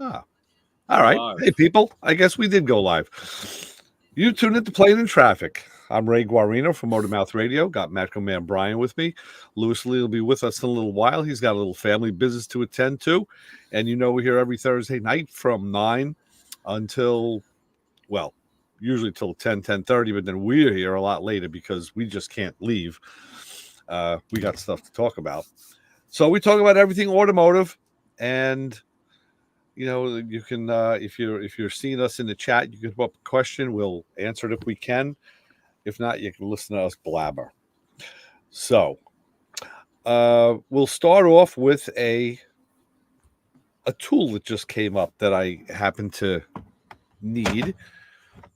Ah, all right. Live. Hey, people. I guess we did go live. You tuned into Playing in Traffic. I'm Ray Guarino from Motormouth Radio. Got Metro Man Brian with me. Lewis Lee will be with us in a little while. He's got a little family business to attend to. And you know we're here every Thursday night from 9 until, well, usually till 10:30, but then we're here a lot later because we just can't leave. We got stuff to talk about. So we talk about everything automotive, and you know, you can if you're seeing us in the chat, you can put up a question. We'll answer it if we can. If not, you can listen to us blabber. So we'll start off with a tool that just came up that I happen to need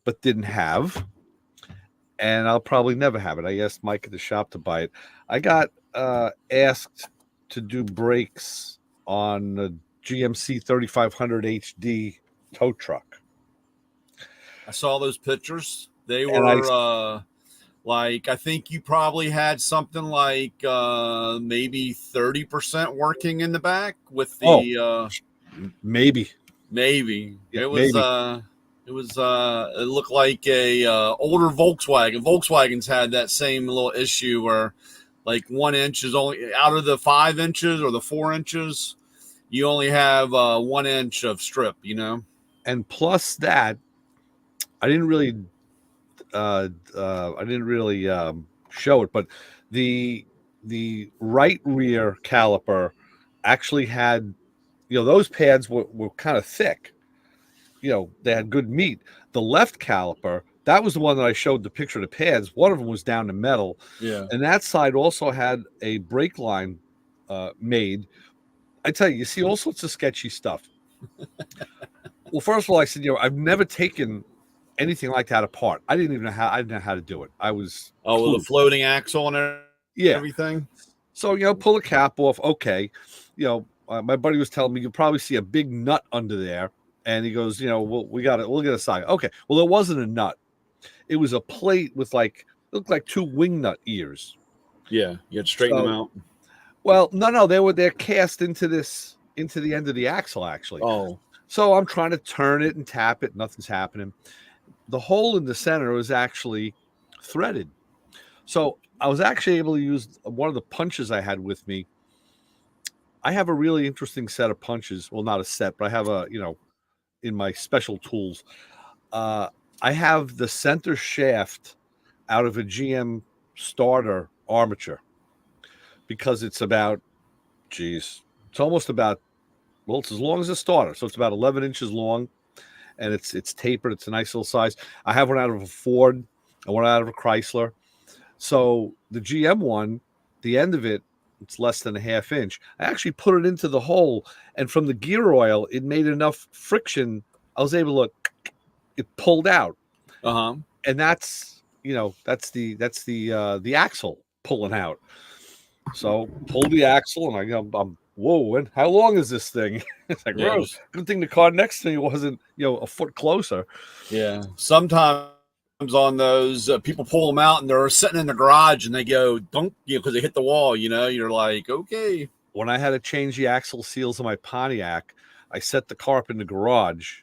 but didn't have, and I'll probably never have it. I asked Mike at the shop to buy it. I got asked to do brakes on the GMC 3500 HD tow truck. I saw those pictures. They And were like, I think you probably had something like maybe 30% working in the back with the maybe it was maybe. it looked like a older Volkswagen. Volkswagens had that same little issue where like 1 inch is only out of the 5 inches or the 4 inches, you only have 1 inch of strip, you know. And plus that, I didn't really show it, but the right rear caliper actually had, you know, those pads were kind of thick. You know, they had good meat. The left caliper, that was the one that I showed the picture of the pads. One of them was down to metal. Yeah. And that side also had a brake line made. I tell you see all sorts of sketchy stuff. Well, first of all, I said, you know, I've never taken anything like that apart. I didn't know how to do it. I was with a floating axle and everything. So, you know, pull the cap off. Okay. You know, my buddy was telling me you'll probably see a big nut under there. And he goes, you know, we'll get a side. Okay. Well, it wasn't a nut. It was a plate with it looked like 2 wing nut ears. Yeah. You had to straighten them out. Well, no, they're cast into the end of the axle, actually. Oh. So I'm trying to turn it and tap it. Nothing's happening. The hole in the center was actually threaded. So I was actually able to use one of the punches I had with me. I have a really interesting set of punches. Well, not a set, but I have in my special tools. I have the center shaft out of a GM starter armature because it's about, it's almost about, well, it's as long as a starter. So it's about 11 inches long. And it's tapered. It's a nice little size. I have one out of a Ford and one out of a Chrysler. So the GM one, the end of it, it's less than a ½ inch. I actually put it into the hole, and from the gear oil, it made enough friction. I was able to, it pulled out. And that's the axle pulling out. So pull the axle, and I'm whoa, and how long is this thing? It's like, gross. Good thing the car next to me wasn't, a foot closer. Yeah. Sometimes on those, people pull them out and they're sitting in the garage and they go dunk, because they hit the wall, you're like, okay. When I had to change the axle seals of my Pontiac, I set the car up in the garage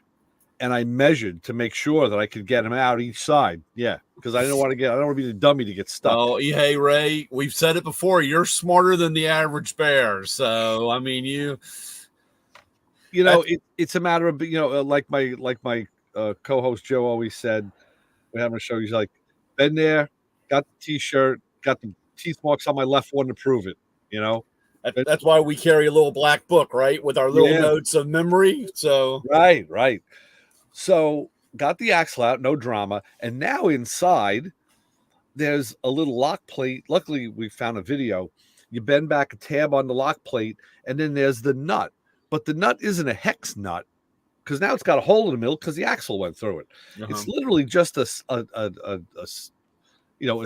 and I measured to make sure that I could get them out each side. Yeah. Because I don't want to be the dummy to get stuck. Oh, hey, Ray, we've said it before. You're smarter than the average bear. So, I mean, it's a matter of, like my co-host Joe always said, we're having a show. He's like, been there, got the T-shirt, got the teeth marks on my left one to prove it. That's why we carry a little black book, right, with our little notes of memory. So right. So got the axle out, no drama, and now inside there's a little lock plate. Luckily, we found a video. You bend back a tab on the lock plate, and then there's the nut. But the nut isn't a hex nut, because now it's got a hole in the middle because the axle went through it. It's literally just a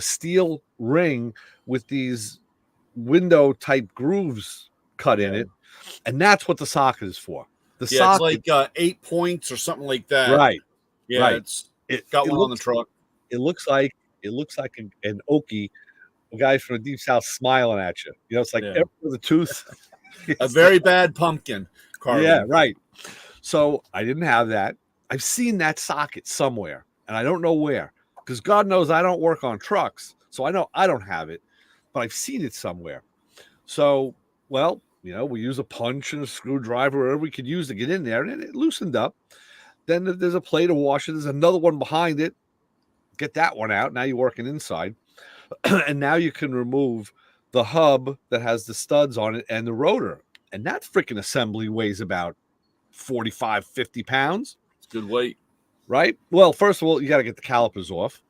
steel ring with these window type grooves cut in it, and that's what the socket is for. The socket, it's like 8 points or something like that. Right. Yeah, right. It's got one on the truck. It looks like an Okie, a guy from the deep south smiling at you. It's like every other tooth. A very bad pumpkin carving. Yeah, right. So I didn't have that. I've seen that socket somewhere, and I don't know where, because God knows I don't work on trucks, so I know I don't have it, but I've seen it somewhere. So, well, we use a punch and a screwdriver, whatever we could use to get in there, and it loosened up. Then there's a plate of washer. There's another one behind it. Get that one out. Now you're working inside. And now you can remove the hub that has the studs on it and the rotor. And that freaking assembly weighs about 45, 50 pounds. It's good weight. Right? Well, first of all, you got to get the calipers off.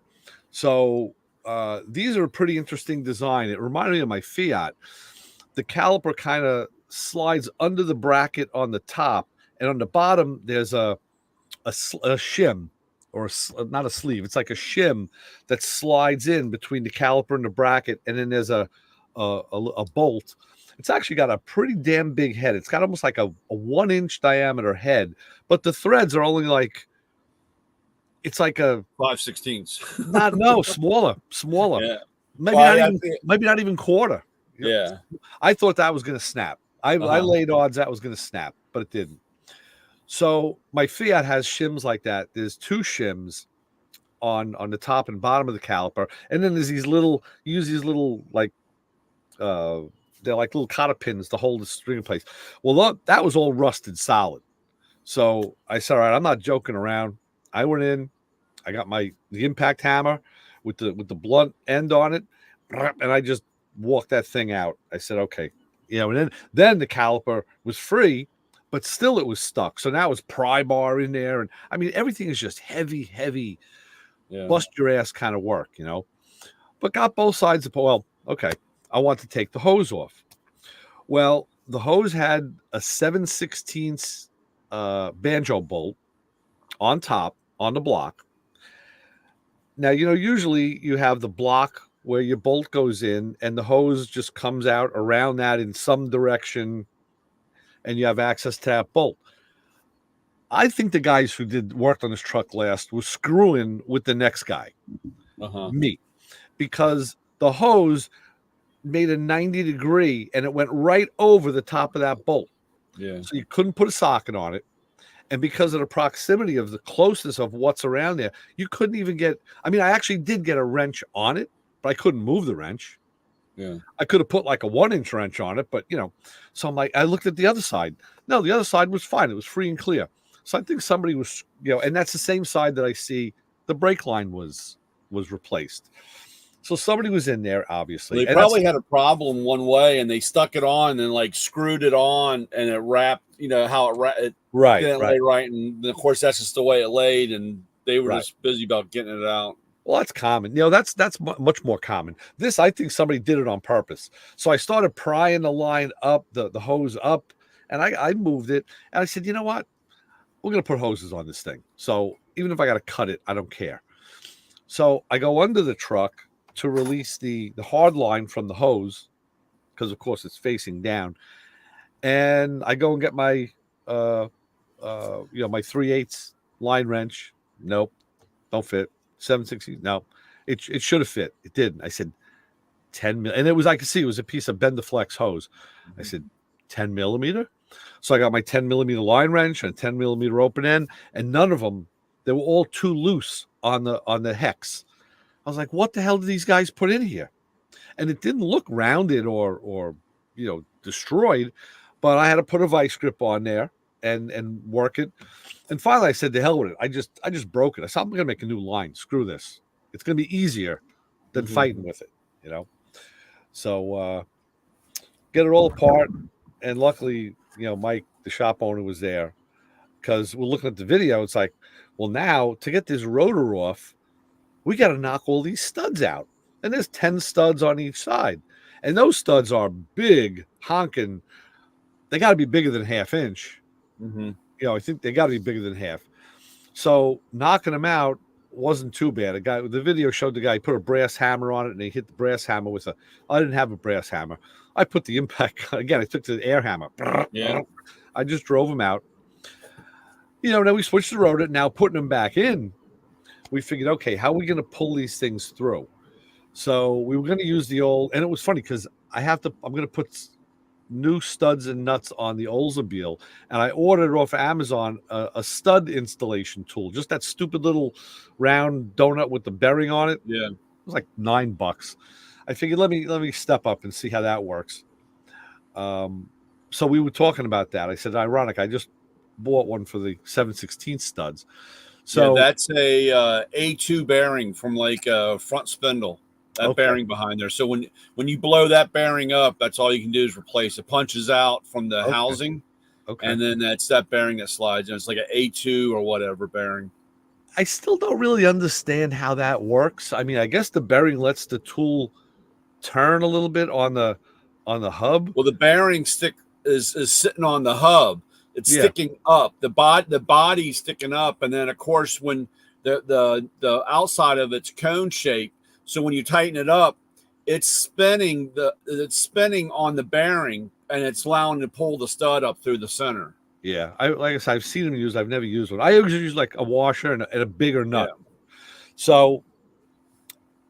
So these are a pretty interesting design. It reminded me of my Fiat. The caliper kind of slides under the bracket on the top, and on the bottom there's a shim, or not a sleeve. It's like a shim that slides in between the caliper and the bracket, and then there's a bolt. It's actually got a pretty damn big head. It's got almost like a 1-inch diameter head, but the threads are only like, it's like a 5/16. Smaller. Yeah. Maybe not even quarter. Yeah. I thought that was going to snap. I laid odds that was going to snap, but it didn't. So my Fiat has shims like that. There's 2 shims on the top and bottom of the caliper, and then there's these little like they're like little cotter pins to hold the string in place. Well, that was all rusted solid. So I said, all right, I'm not joking around. I went in, I got the impact hammer with the blunt end on it, and I just walked that thing out. I said, okay, and then the caliper was free, but still it was stuck. So now it's pry bar in there, and I mean everything is just heavy, bust your ass kind of work, But got both sides of well, okay. I want to take the hose off. Well, the hose had a 7/16 banjo bolt on top on the block. Now, usually you have the block where your bolt goes in and the hose just comes out around that in some direction, and you have access to that bolt. I think the guys who worked on this truck last were screwing with the next guy, me, because the hose made a 90-degree and it went right over the top of that bolt. Yeah. So you couldn't put a socket on it. And because of the proximity of the closeness of what's around there, you couldn't even get, I actually did get a wrench on it, but I couldn't move the wrench. Yeah. I could have put like a 1-inch wrench on it, but so I'm like, I looked at the other side. No, the other side was fine. It was free and clear. So I think somebody was, and that's the same side that I see the brake line was replaced. So somebody was in there, obviously. They probably had a problem one way, and they stuck it on and like screwed it on, and it wrapped. How it didn't lay right, and of course that's just the way it laid, and they were just busy about getting it out. Well, that's common. That's much more common. This, I think somebody did it on purpose. So I started prying the line up, the hose up, and I moved it, and I said, you know what? We're going to put hoses on this thing. So even if I got to cut it, I don't care. So I go under the truck to release the hard line from the hose, because of course it's facing down, and I go and get my my 3/8 line wrench. Nope, don't fit. 7/16. No, it should have fit. It didn't. I said 10 mil, and I could see it was a piece of Bendaflex hose. I said 10 millimeter. So I got my 10 millimeter line wrench and 10 millimeter open end, and none of them, they were all too loose on the hex. I was like, what the hell did these guys put in here? And it didn't look rounded or destroyed, but I had to put a vice grip on there and work it. And finally I said, to hell with it. I just broke it. I said, I'm going to make a new line. Screw this. It's going to be easier than fighting with it, So get it all apart. And luckily, Mike, the shop owner, was there, because we're looking at the video. It's like, well, now to get this rotor off, we got to knock all these studs out. And there's 10 studs on each side. And those studs are big, honking. They got to be bigger than 1/2 inch. I think they got to be bigger than half. So knocking them out wasn't too bad. The video showed the guy put a brass hammer on it, and he hit the brass hammer with I didn't have a brass hammer. I put the impact, again, I took the air hammer. Yeah. I just drove him out. Then we switched the rotor. Now putting them back in, we figured, okay, how are we going to pull these things through? So we were going to use the old, and it was funny because I'm going to put new studs and nuts on the Oldsmobile, and I ordered off Amazon a stud installation tool, just that stupid little round donut with the bearing on it. Yeah. It was like $9. I figured let me step up and see how that works. So we were talking about that. I said, ironic, I just bought one for the 7/16 studs. Yeah, So that's a A2 bearing from like front spindle. That okay, bearing behind there. So when you blow that bearing up, that's all you can do is replace it. Punches out from the okay, housing, okay. and then that's that bearing that slides. And it's like an A2 or whatever bearing. I still don't really understand how that works. I mean, I guess the bearing lets the tool turn a little bit on the hub. Well, the bearing stick is sitting on the hub. It's Yeah, sticking up. The body's sticking up, and then of course when the outside of it's cone shape. So when you tighten it up, it's spinning on the bearing, and it's allowing to pull the stud up through the center. yeah. I like I said, I've seen them used. I've never used one. I usually use like a washer and a bigger Yeah. nut. So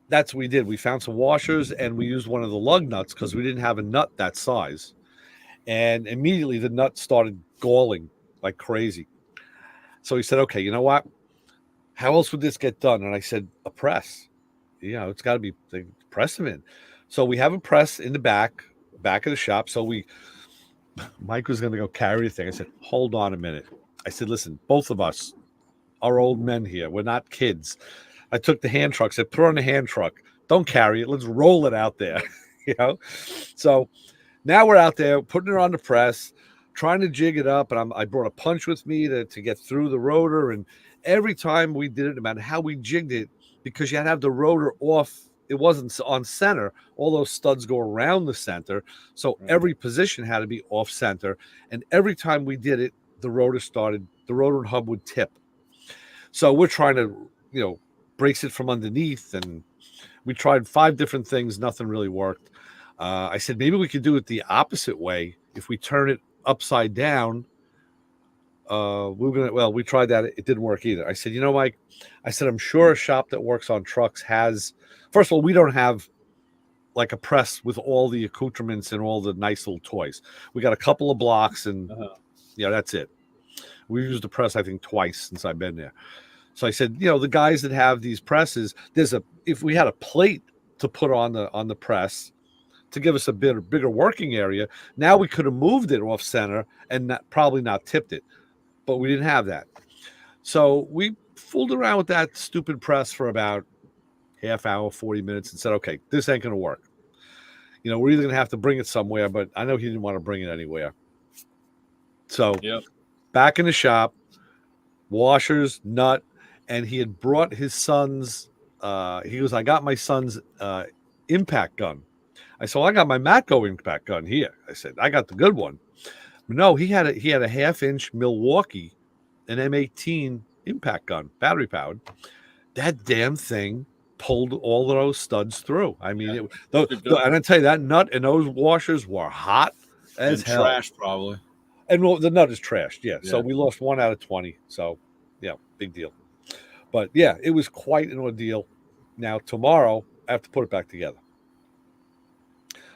that's what we did. We found some washers and we used one of the lug nuts because we didn't have a nut that size. And immediately the nut started galling like crazy. So he said, okay, you know what? How else would this get done? And I said, a press. You know, it's got to be they press them in. So we have a press in the back of the shop. So Mike was going to go carry the thing. I said, hold on a minute. I said, listen, both of us are old men here. We're not kids. I took the hand truck, said, put it on the hand truck. Don't carry it. Let's roll it out there. you know? So now we're out there putting it on the press, trying to jig it up. And I brought a punch with me to get through the rotor. And every time we did it, no matter how we jigged it, because you had to have the rotor off, it wasn't on center. All those studs go around the center. So every position had to be off center. And every time we did it, the rotor and hub would tip. So we're trying to, brace it from underneath. And we tried 5 different things. Nothing really worked. I said, maybe we could do it the opposite way. If we turn it upside down, we tried that. It didn't work either. I said, Mike, I said, I'm sure a shop that works on trucks has, first of all, we don't have like a press with all the accoutrements and all the nice little toys. We got a couple of blocks and that's it. We used the press, I think, twice since I've been there. So I said, the guys that have these presses, if we had a plate to put on the press to give us a bigger working area, now we could have moved it off center and probably not tipped it, but we didn't have that. So we fooled around with that stupid press for about half hour, 40 minutes and said, okay, this ain't going to work. We're either going to have to bring it somewhere, but I know he didn't want to bring it anywhere. So back in the shop, washers, nut, and he had brought his son's, he goes, I got my son's impact gun. I said, well, I got my Matco impact gun here. I said, I got the good one. But no, he had a 1/2-inch Milwaukee, an M18 impact gun, battery powered. That damn thing pulled all of those studs through. I mean, and I tell you, that nut and those washers were hot as hell. Trash, probably. And the nut is trashed, yeah. So we lost 1 out of 20. So, yeah, big deal. But, yeah, it was quite an ordeal. Now, tomorrow, I have to put it back together.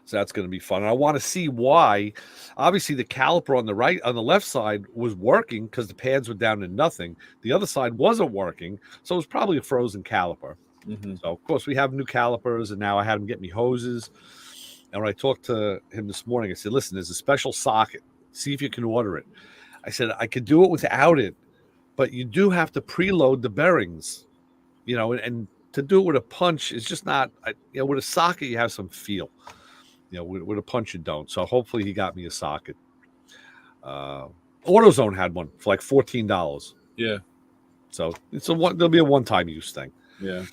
So that's going to be fun. And I want to see why. Obviously, the caliper on the left side was working because the pads were down to nothing. The other side wasn't working, so it was probably a frozen caliper. Mm-hmm. So, of course, we have new calipers, and now I had him get me hoses. And when I talked to him this morning, I said, listen, there's a special socket. See if you can order it. I said, I could do it without it, but you do have to preload the bearings, and to do it with a punch is just not, with a socket, you have some feel. With a punch you don't. So hopefully he got me a socket. AutoZone had one for like $14. Yeah. So there'll be a one-time use thing. Yeah.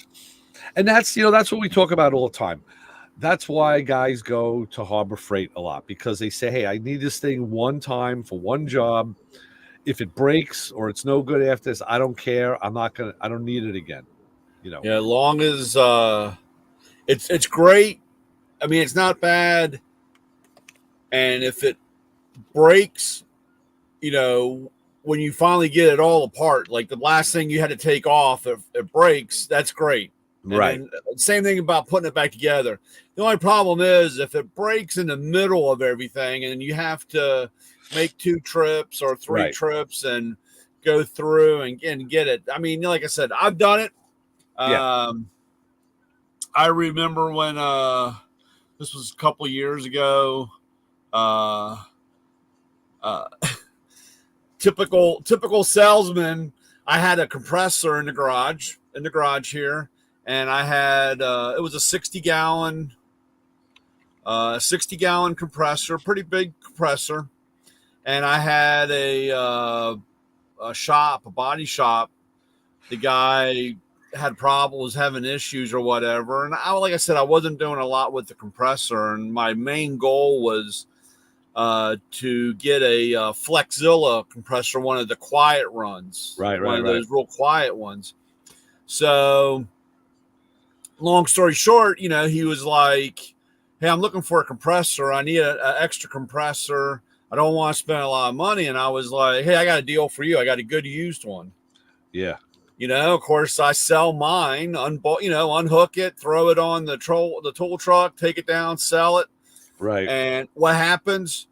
And that's what we talk about all the time. That's why guys go to Harbor Freight a lot, because they say, hey, I need this thing one time for one job. If it breaks or it's no good after this, I don't care. I don't need it again. Yeah, as long as it's great. I mean, it's not bad. And if it breaks, when you finally get it all apart, like the last thing you had to take off, if it breaks, that's great. And Right. then same thing about putting it back together. The only problem is if it breaks in the middle of everything and you have to make 2 trips or 3 Right. trips and go through and get it. I mean, like I said, I've done it. Yeah. I remember when this was a couple years ago. Uh, uh, typical salesman. I had a compressor in the garage here, and I had it was a 60-gallon compressor, pretty big compressor, and I had a body shop. The guy had problems, was having issues or whatever, and like I said, I wasn't doing a lot with the compressor, and my main goal was to get a Flexzilla compressor, one of the quiet runs, Right. one Right. of Right. those real quiet ones. So, long story short, he was like, "Hey, I'm looking for a compressor. I need an extra compressor. I don't want to spend a lot of money." And I was like, "Hey, I got a deal for you. I got a good used one." Yeah. Of course, I sell mine, unhook it, throw it on the tool truck, take it down, sell it. Right. And what happens?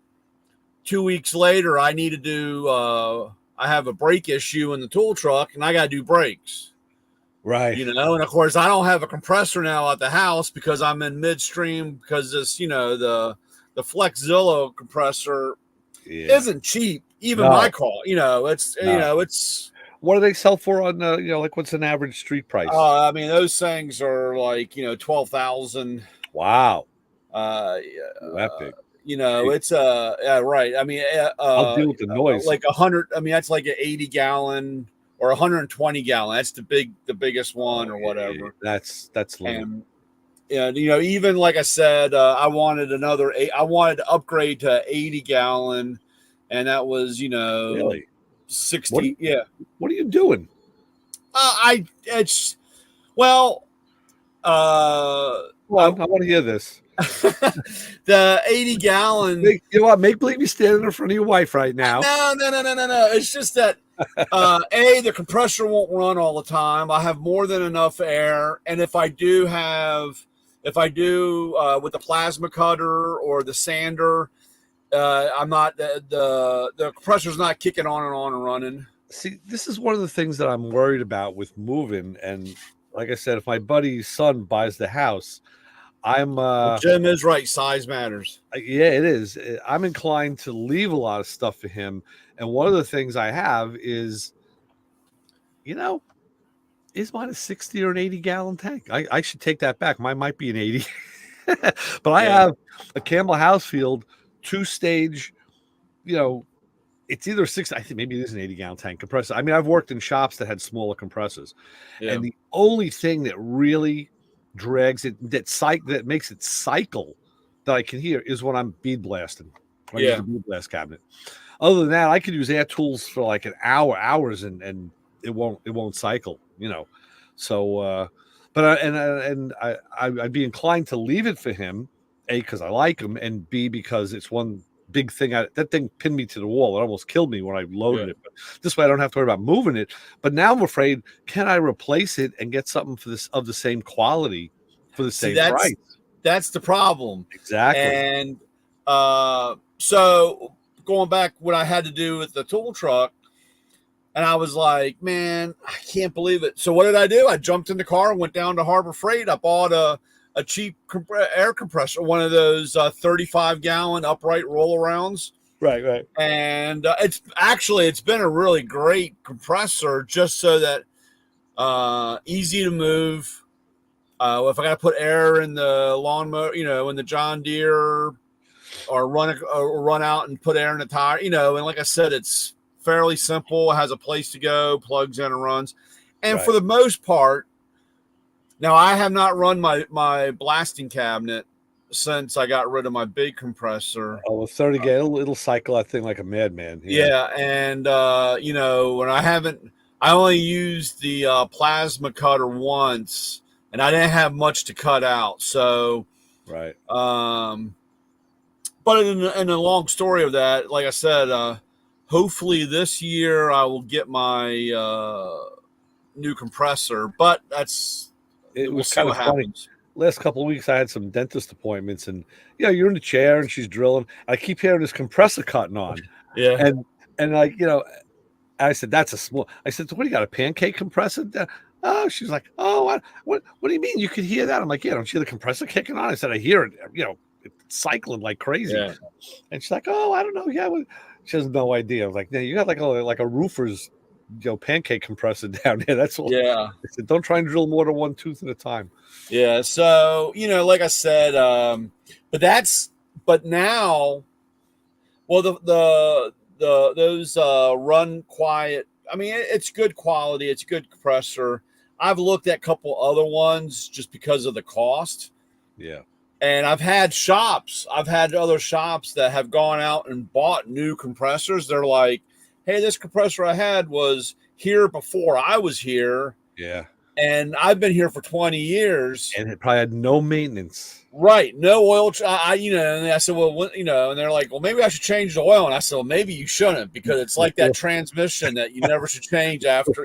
2 weeks later, I need to do. I have a brake issue in the tool truck, and I got to do brakes. Right. And of course, I don't have a compressor now at the house because I'm in midstream because this, the Flexzilla compressor Yeah. isn't cheap. Even my No. car, it's No. it's. What do they sell for on like what's an average street price? I mean, those things are like 12,000. Wow. Uh, Ooh, that big. it's yeah, right. I mean, I'll deal with the noise. like 100. I mean, that's like an 80-gallon or 120-gallon. That's the biggest one or whatever. That's limited. And even like I said, I wanted I wanted to upgrade to 80-gallon, and that was Really? 60. Yeah. What are you doing? It's well, Come on, I want to hear this. the 80-gallon. You know what? Make believe you're standing in front of your wife right now. No. It's just that the compressor won't run all the time. I have more than enough air, and if I do with the plasma cutter or the sander, I'm not the compressor's not kicking on and running. See, this is one of the things that I'm worried about with moving. And like I said, if my buddy's son buys the house, I'm Jim is right. Size matters. yeah, it is. I'm inclined to leave a lot of stuff for him. And one of the things I have is, is mine a 60 or an 80-gallon tank? I should take that back. Mine might be an 80. But I have a Campbell Housefield 2-stage, it's either 6. I think maybe it is an 80-gallon tank compressor. I mean, I've worked in shops that had smaller compressors. Yeah. And the only thing that really drags it, that makes it cycle that I can hear is when I'm bead blasting. When I use the bead blast cabinet. Other than that, I could use air tools for like an hours, and it won't cycle. So, but I'd be inclined to leave it for him, A, because I like him, and B, because it's one big thing. That thing pinned me to the wall. It almost killed me when I loaded it. But this way, I don't have to worry about moving it. But now I'm afraid, can I replace it and get something of the same quality for the same price? That's the problem. Exactly. And so going back, what I had to do with the tool truck, and I was like, man, I can't believe it. So what did I do? I jumped in the car and went down to Harbor Freight. I bought a cheap air compressor, one of those 35-gallon upright roll-arounds. Right. And it's been a really great compressor, just so that easy to move. If I got to put air in the lawnmower, in the John Deere, or run out and put air in the tire, and like I said, it's fairly simple. It has a place to go, plugs in and runs. And for the most part, now I have not run my blasting cabinet since I got rid of my big compressor. Oh, well, 30 gallon, it'll cycle that thing like a madman. Yeah. And when I only used the plasma cutter once, and I didn't have much to cut out. So, right. But in the long story of that, like I said, hopefully this year I will get my new compressor. But that's it We'll was see kind what of funny. happens. Last couple of weeks, I had some dentist appointments, and you're in the chair and she's drilling. I keep hearing this compressor cutting on, Yeah. and like I said, that's a small. I said, so what do you got, a pancake compressor? Oh, she's like, oh, what do you mean? You could hear that? I'm like, yeah, don't you hear the compressor kicking on? I said, I hear it, it's cycling like crazy. Yeah. And she's like, oh, I don't know. Yeah, she has no idea. I was like, yeah, you got like a roofer's, pancake compressor down there. That's all. Yeah. I said, don't try and drill more than one tooth at a time. Yeah. So, like I said, but now, well, those run quiet. I mean, it's good quality. It's good compressor. I've looked at a couple other ones just because of the cost. Yeah. And I've had other shops that have gone out and bought new compressors. They're like, hey, this compressor I had was here before I was here. Yeah. And I've been here for 20 years. And it probably had no maintenance. Right. No oil. And I said, well, and they're like, well, maybe I should change the oil. And I said, well, maybe you shouldn't, because it's like that transmission that you never should change after,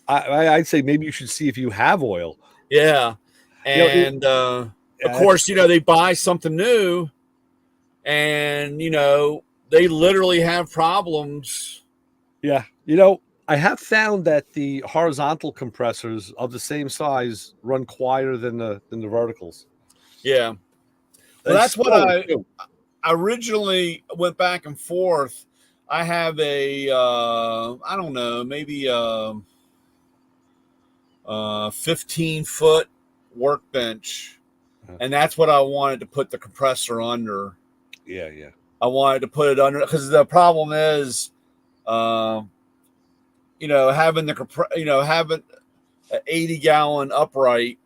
I'd say maybe you should see if you have oil. Yeah. And, of course, they buy something new and, they literally have problems. Yeah. I have found that the horizontal compressors of the same size run quieter than the verticals. Yeah. Well, that's what I originally went back and forth. I have I don't know, maybe 15-foot workbench. And that's what I wanted to put the compressor under. Yeah, yeah. I wanted to put it under, because the problem is, having having an 80-gallon upright,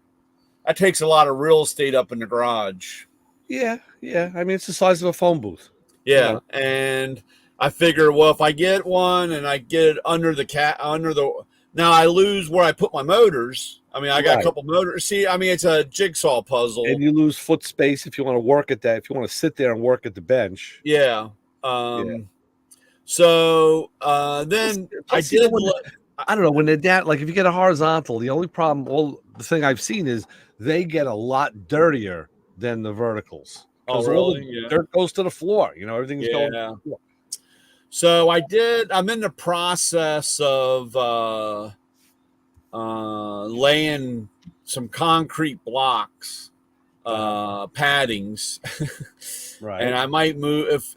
that takes a lot of real estate up in the garage. Yeah, yeah. I mean, it's the size of a phone booth. Yeah, and I figure, well, if I get one and I get it under now I lose where I put my motors. I mean, I got a couple motors. See, I mean, it's a jigsaw puzzle. And you lose foot space if you want to work at that. If you want to sit there and work at the bench. Yeah. So then I did. I don't know, when they're down, like if you get a horizontal, the only problem, the thing I've seen is they get a lot dirtier than the verticals. Oh, really? Dirt goes to the floor. Everything's going to the floor. So I'm in the process of laying some concrete blocks, paddings. Right. And I might move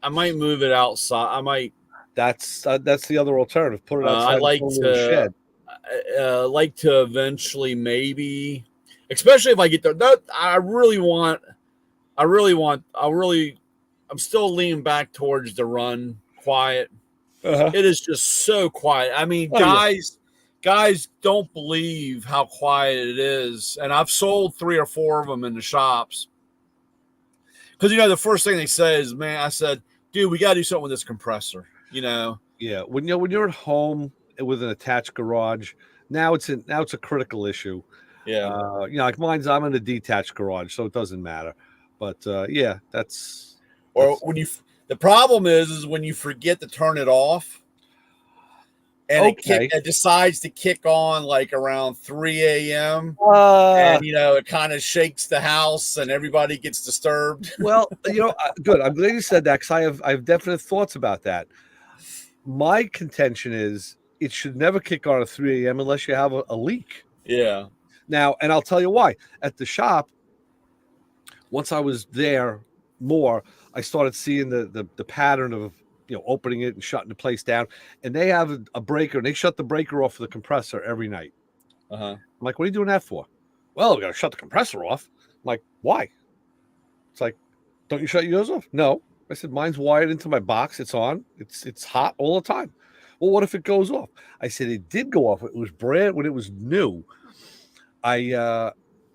I might move it outside. That's the other alternative. Put it outside. I like to eventually, maybe, especially if I get there. I'm still leaning back towards the run quiet. It is just so quiet. I mean, guys don't believe how quiet it is. And I've sold 3 or 4 of them in the shops. Because, the first thing they say is, man, I said, dude, we got to do something with this compressor, Yeah. When you're at home with an attached garage, now it's a critical issue. Yeah. Like mine's, I'm in a detached garage, so it doesn't matter. But that's when the problem is when you forget to turn it off, and it decides to kick on like around 3 a.m. And it kind of shakes the house and everybody gets disturbed. Well, good. I'm glad you said that, because I have definite thoughts about that. My contention is it should never kick on at 3 a.m. unless you have a leak. Yeah. Now, and I'll tell you why. At the shop, once I was there more, I started seeing the pattern of opening it and shutting the place down. And they have a breaker, and they shut the breaker off for the compressor every night. I'm like, what are you doing that for? Well, we got to shut the compressor off. I'm like, why? It's like, don't you shut yours off? No. I said, mine's wired into my box. It's on. It's hot all the time. Well, what if it goes off? I said, it did go off. It was brand when it was new.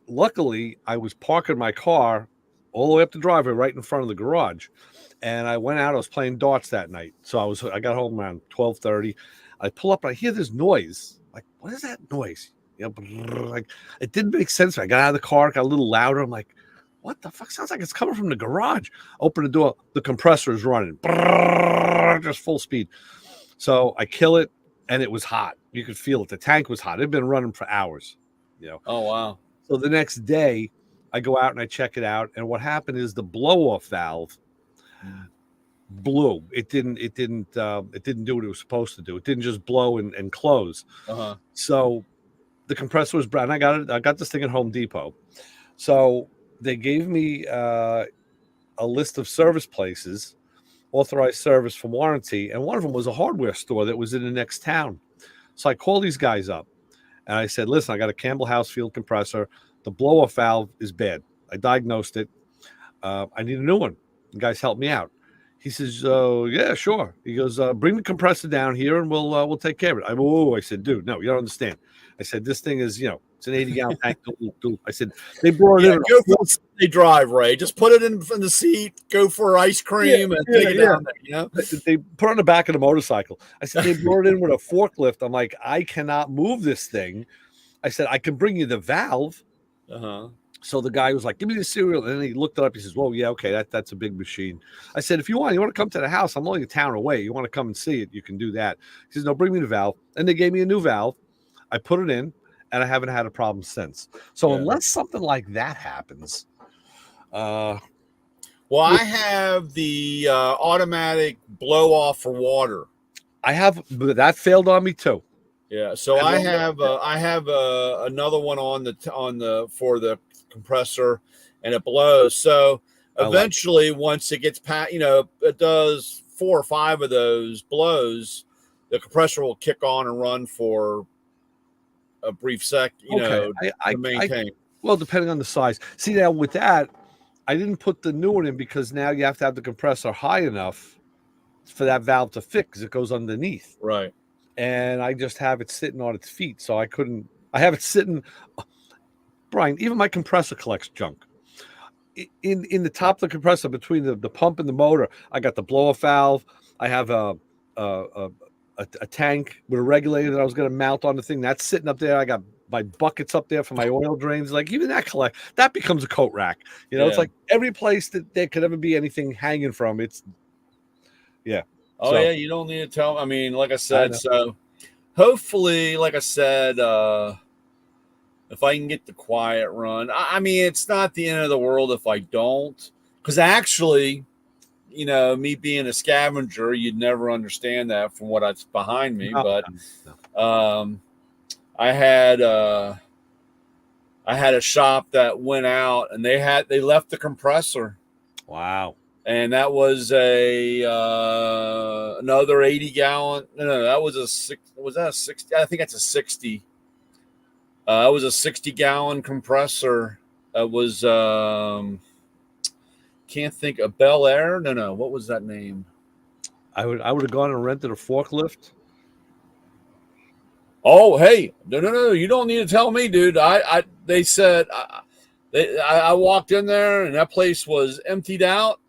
Luckily, I was parking my car all the way up the driveway right in front of the garage. And I went out, I was playing darts that night. So I got home around 12:30. I pull up and I hear this noise. Like, what is that noise? Like, it didn't make sense. I got out of the car, got a little louder. I'm like, what the fuck? Sounds like it's coming from the garage. Open the door, the compressor is running. Just full speed. So I kill it, and it was hot. You could feel it. The tank was hot. It had been running for hours. You know. Oh wow. So the next day, I go out and I check it out, and what happened is the blow off valve blew. It didn't do what it was supposed to do. It didn't just blow and close. Uh-huh. So the compressor was brown. I got this thing at Home Depot. So they gave me a list of service places, authorized service for warranty, and one of them was a hardware store that was in the next town. So I called these guys up and I said, listen, I got a Campbell House field compressor. The blow off valve is bad. I diagnosed it. I need a new one. The guys helped me out. He says, yeah, sure. He goes, bring the compressor down here and we'll take care of it. I said, dude, no, you don't understand. I said, this thing is, it's an 80-gallon tank. I said, they brought it in. Go for the Sunday drive, Ray. Just put it in the seat, go for ice cream, and take it down there, They put it on the back of the motorcycle. I said, they brought it in with a forklift. I'm like, I cannot move this thing. I said, I can bring you the valve. Uh-huh. So the guy was like, give me the serial. And then he looked it up. He says, well, yeah, okay, that's a big machine. I said, if you want to come to the house, I'm only a town away. You want to come and see it, you can do that. He says, no, bring me the valve. And they gave me a new valve. I put it in, and I haven't had a problem since. So unless something like that happens. Well, I have the automatic blow off for water. But that failed on me too. Yeah, so I have another one on the for the compressor, and it blows. So eventually, once it gets past, it does 4 or 5 of those blows, the compressor will kick on and run for a brief sec. To maintain. Well, depending on the size. See, now with that, I didn't put the new one in because now you have to have the compressor high enough for that valve to fit because it goes underneath. Right. And I just have it sitting on its feet. So I have it sitting. Brian, even my compressor collects junk. In the top of the compressor, between the pump and the motor, I got the blow-off valve. I have a tank with a regulator that I was going to mount on the thing. That's sitting up there. I got my buckets up there for my oil drains. Like even that becomes a coat rack. It's like every place that there could ever be anything hanging from. Oh, yeah, you don't need to tell. I mean, like I said, so hopefully, like I said, if I can get the quiet run, I mean, it's not the end of the world if I don't. Because actually, me being a scavenger, you'd never understand that from what's behind me. But I had a shop that went out, and they left the compressor. Wow. And that was another 80-gallon. No, that was was that a 60? I think that's a 60. That was a 60-gallon compressor. It was can't think of Bel Air. No. What was that name? I would have gone and rented a forklift. Oh, hey, no. You don't need to tell me, dude. They said I walked in there and that place was emptied out.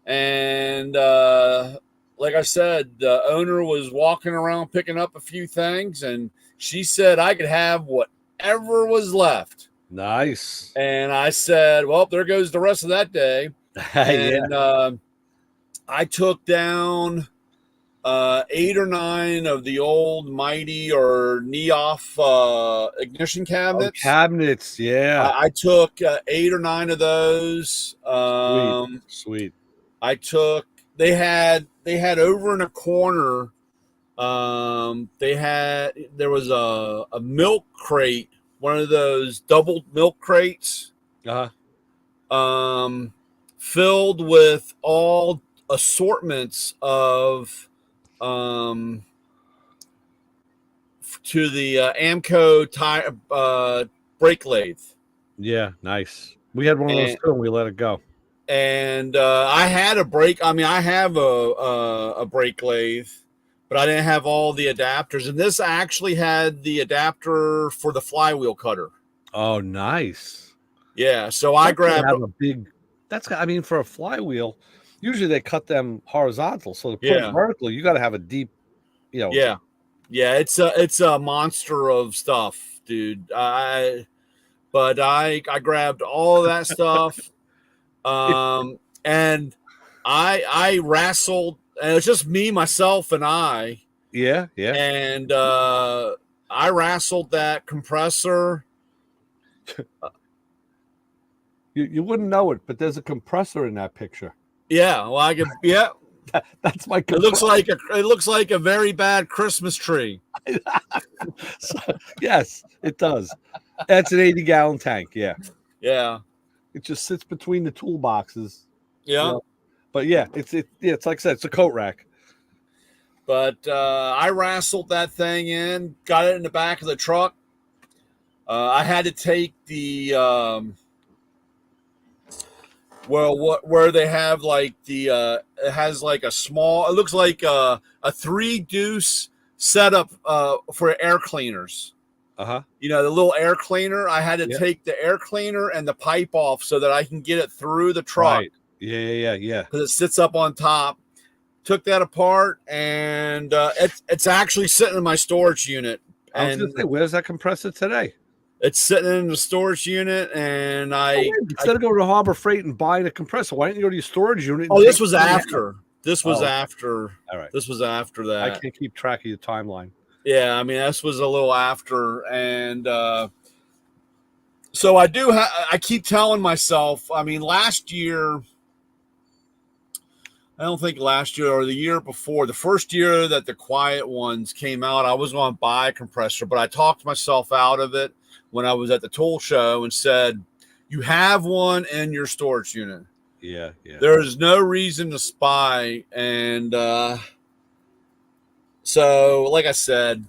And like I said, the owner was walking around picking up a few things, and she said I could have whatever was left. Nice. And I said, well, there goes the rest of that day. And I took down 8 or 9 of the old Mighty or Neoff ignition cabinets. Cabinets, yeah. I took 8 or 9 of those. Sweet. I took. They had over in a corner. There was a milk crate, one of those double milk crates, filled with all assortments of to the Amco tire brake lathe. Yeah, nice. We had one of those too, and we let it go. And I had a brake. I mean, I have a brake lathe, but I didn't have all the adapters. And this actually had the adapter for the flywheel cutter. Oh, nice. Yeah. So I grabbed a big. For a flywheel, usually they cut them horizontal. So to put it vertical, you got to have a deep. Yeah. It's a monster of stuff, dude. I grabbed all of that stuff. And I wrestled, and it was just me, myself, and I. Yeah. And I wrestled that compressor You wouldn't know it, but there's a compressor in that picture. Yeah, well, I could. Yeah, That's my it compressor. looks like a very bad Christmas tree. So, yes, it does. That's an 80-gallon tank. Yeah, Yeah, it just sits between the toolboxes. You yeah. know, but yeah, it's like I said, it's a coat rack. But I wrestled that thing in, got it in the back of the truck. I had to take the where they have like it has like a small. It looks like a 3-deuce setup for air cleaners. Uh-huh. You know, the little air cleaner. I had to Yeah. take the air cleaner and the pipe off so that I can get it through the truck Right. Yeah. because it sits up on top. Took that apart, and it's actually sitting in my storage unit. I was gonna And say, where's that compressor today? it's sitting in the storage unit, and Oh, wait, instead of going to Harbor Freight and buying a compressor, why didn't you go to your storage unit? And this take was it out? after. This was Oh, after. all right. This was after I that. can't keep track of your timeline. Yeah, I mean, this was a little after, and so I do. I keep telling myself. I mean, last year. I don't think last year or the year before, the first year that the quiet ones came out, I was going to buy a compressor, but I talked myself out of it when I was at the tool show and said, you have one in your storage unit. Yeah. There is no reason to spy. And so, like I said,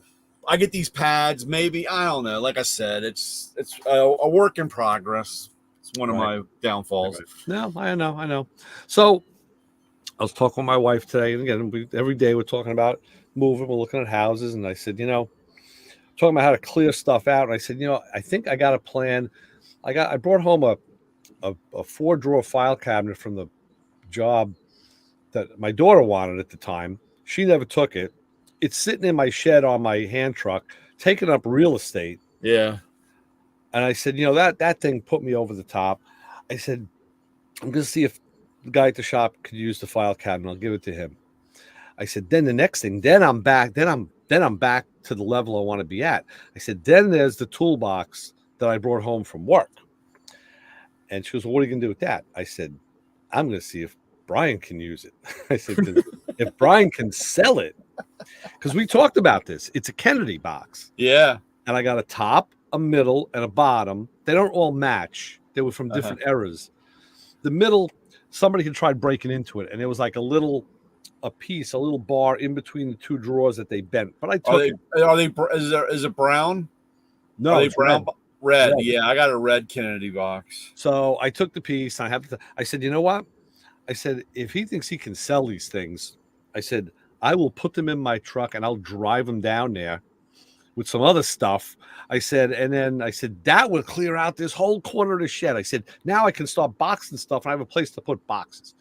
I get these pads, maybe, I don't know. Like I said, it's a work in progress. It's one of my downfalls. Right. No, I know. So I was talking with my wife today, and again, every day we're talking about moving. We're looking at houses, and I said, talking about how to clear stuff out. And I said, I think I got a plan. I brought home a 4-drawer file cabinet from the job that my daughter wanted at the time. She never took it. It's sitting in my shed on my hand truck, taking up real estate. Yeah. And I said, that thing put me over the top. I said, I'm going to see if the guy at the shop could use the file cabinet. I'll give it to him. I said, then the next thing, then I'm back. Then I'm back to the level I want to be at. I said, then there's the toolbox that I brought home from work. And she goes, well, what are you going to do with that? I said, I'm going to see if Brian can use it. I said, if Brian can sell it, because we talked about this. It's a Kennedy box. Yeah. And I got a top, a middle, and a bottom. They don't all match. They were from different eras. The middle, somebody had tried breaking into it, and it was like a little bar in between the 2 drawers that they bent. But I took it. Are they? Is it brown? No, are they brown? Red. Red. Yeah, I got a red Kennedy box. So I took the piece. And I said, you know what? I said, if he thinks he can sell these things, I said, I will put them in my truck and I'll drive them down there with some other stuff. I said, and then I said, that will clear out this whole corner of the shed. I said, now I can start boxing stuff and I have a place to put boxes.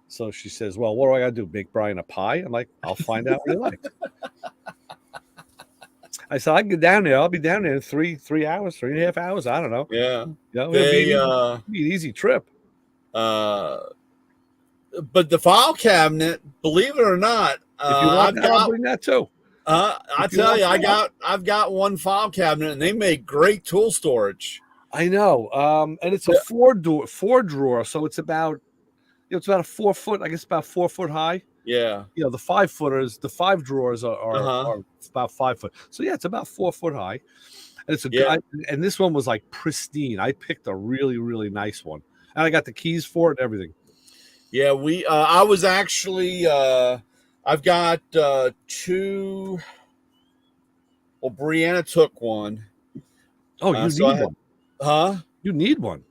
So she says, well, what do I got to do? Make Brian a pie? I'm like, I'll find out what he likes. I said, I can get down there. I'll be down there in 3 hours, 3.5 hours. I don't know. Yeah. It'll be an easy trip. But the file cabinet, believe it or not, if you want that, I'll bring that too. I tell you, I've got one file cabinet, and they make great tool storage. I know, and it's a 4-drawer, so it's about a 4 foot, I guess, about 4 foot high. Yeah, the 5-footers, the 5 drawers are about 5 foot. So yeah, it's about 4 foot high, and it's and this one was like pristine. I picked a really, really nice one, and I got the keys for it and everything. Yeah, I was actually, I've got 2. Well, Brianna took one. Oh, you need one. Huh? You need one.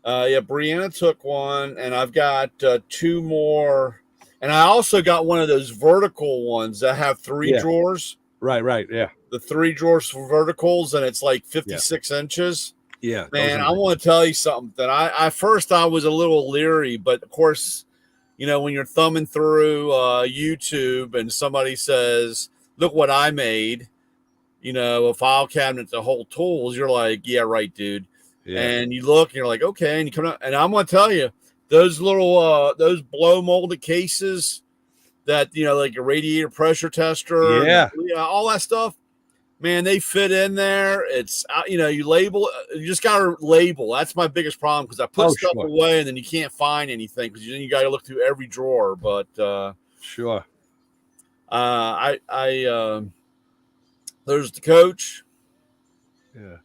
Yeah, Brianna took one, and I've got 2 more. And I also got one of those vertical ones that have 3 drawers. Right, yeah. The 3 drawers for verticals, and it's like 56 inches. Yeah, man, I want to tell you something. That I first I was a little leery, but of course, when you're thumbing through YouTube and somebody says, "Look what I made," a file cabinet to hold tools, you're like, "Yeah, right, dude." Yeah. And you look, and you're like, "Okay," and you come out, and I'm going to tell you, those little those blow molded cases that like a radiator pressure tester, yeah, all that stuff. man, they fit in there. It's you label. You just got to label. That's my biggest problem because I put stuff sure. away and then you can't find anything because then you got to look through every drawer. But Sure. There's the coach. Yeah.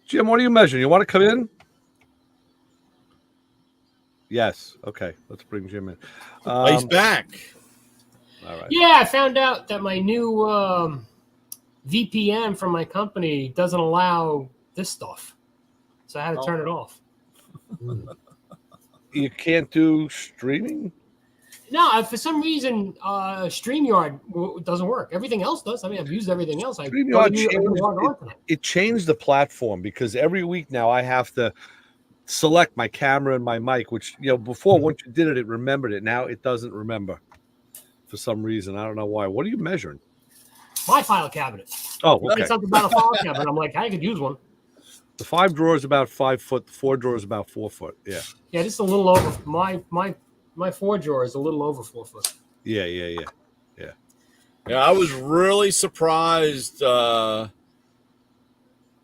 Jim, what are you measuring? You want to come in? Yes. Okay. Let's bring Jim in. He's back. All right. Yeah, I found out that my new VPN from my company doesn't allow this stuff, so I had to turn it off. You can't do streaming? No, for some reason, StreamYard doesn't work. Everything else does. I mean, I've used everything else. It changed the platform because every week now I have to select my camera and my mic, which, before, once you did it, it remembered it. Now it doesn't remember for some reason. I don't know why. What are you measuring? My file cabinet. Oh, okay. It's something about a file cabinet. I'm like, I could use one. The 5 drawers about 5 foot. The 4 drawers about 4 foot. Yeah. Yeah, just a little over. My 4 drawer is a little over 4 foot. Yeah. Yeah, I was really surprised. And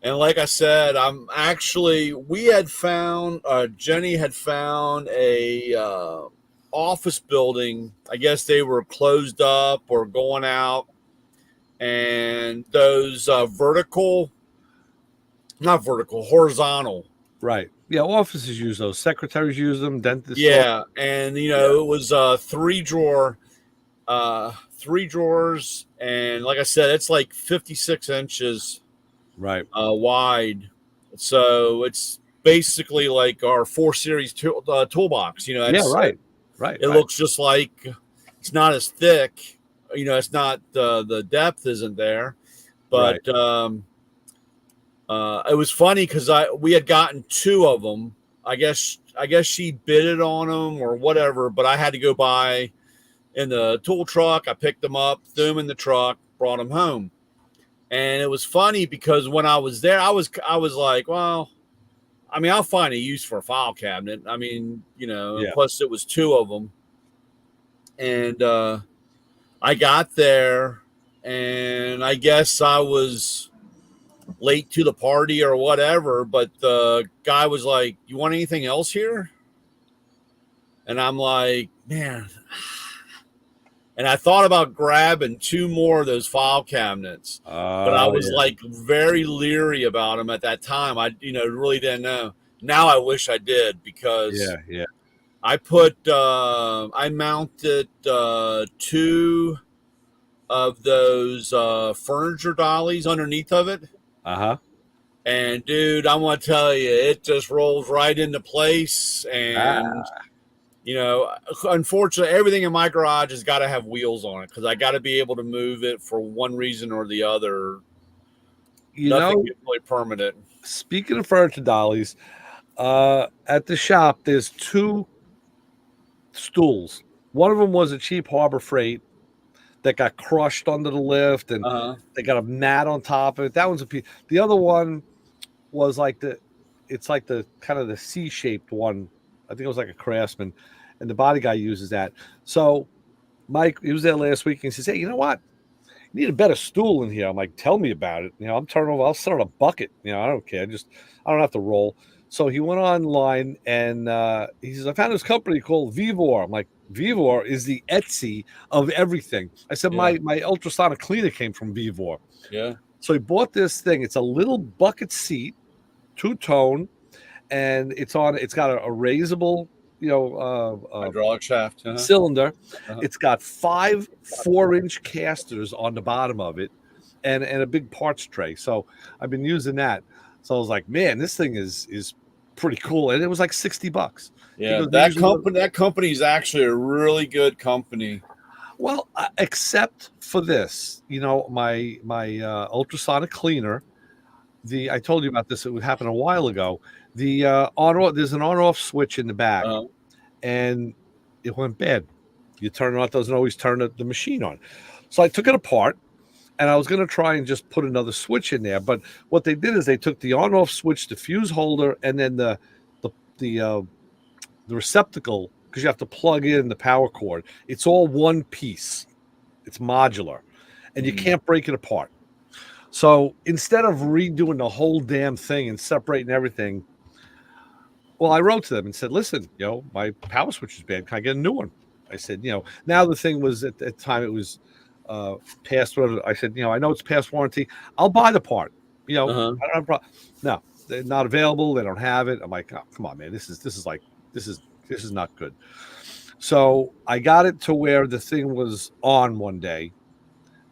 like I said, Jenny had found a office building. I guess they were closed up or going out. And those horizontal. Right. Yeah, offices use those. Secretaries use them. Dentists. Yeah, and it was 3 drawers, and like I said, it's like 56 inches right wide. So it's basically like our 4 Series toolbox. Right. It looks just like it's not as thick. It's not the depth isn't there, but right. It was funny because we had gotten 2 of them. I guess she bidded on them or whatever, but I had to go by in the tool truck. I picked them up, threw them in the truck, brought them home. And it was funny because when I was there, I was like, well, I mean, I'll find a use for a file cabinet. I mean, plus it was 2 of them. And I got there and I guess I was late to the party or whatever, but the guy was like, "You want anything else here?" And I'm like, man. And I thought about grabbing 2 more of those file cabinets, but I was like very leery about them at that time. I really didn't know. Now I wish I did because I mounted 2 of those furniture dollies underneath of it. And dude, I want to tell you, it just rolls right into place. And unfortunately, everything in my garage has got to have wheels on it because I got to be able to move it for one reason or the other. Nothing really permanent. Speaking of furniture dollies, at the shop, there's 2 stools. One of them was a cheap Harbor Freight that got crushed under the lift, and they got a mat on top of it. That one's a piece. The other one was it's like the kind of the C-shaped one. I think it was like a Craftsman, and the body guy uses that. So Mike, he was there last week, and he says, "Hey, you know what? You need a better stool in here." I'm like, "Tell me about it." I'm turning over. I'll sit on a bucket. I don't care. I don't have to roll. So he went online and he says, "I found this company called Vivor." I'm like, "Vivor is the Etsy of everything." I said, my ultrasonic cleaner came from Vivor. Yeah. So he bought this thing. It's a little bucket seat, 2-tone, and it's got a raisable, hydraulic shaft cylinder. It's got 5 4-inch casters on the bottom of it, and a big parts tray. So I've been using that. So I was like, man, this thing is pretty cool, and it was like $60. Yeah, that company is actually a really good company. Well, except for this, my ultrasonic cleaner. I told you about this. It would happen a while ago. The there's an on-off switch in the back, and it went bad. You turn it on, it doesn't always turn the machine on. So I took it apart, and I was going to try and just put another switch in there. But what they did is they took the on-off switch, the fuse holder, and then the receptacle, because you have to plug in the power cord. It's all one piece. It's modular, and you can't break it apart. So instead of redoing the whole damn thing and separating everything, well, I wrote to them and said, listen, my power switch is bad. Can I get a new one? I said, now the thing was at the time it was past whatever. I said, I know it's past warranty. I'll buy the part. I don't have a problem. No, they're not available. They don't have it. I'm like, oh, come on, man. This is not good. So I got it to where the thing was on one day,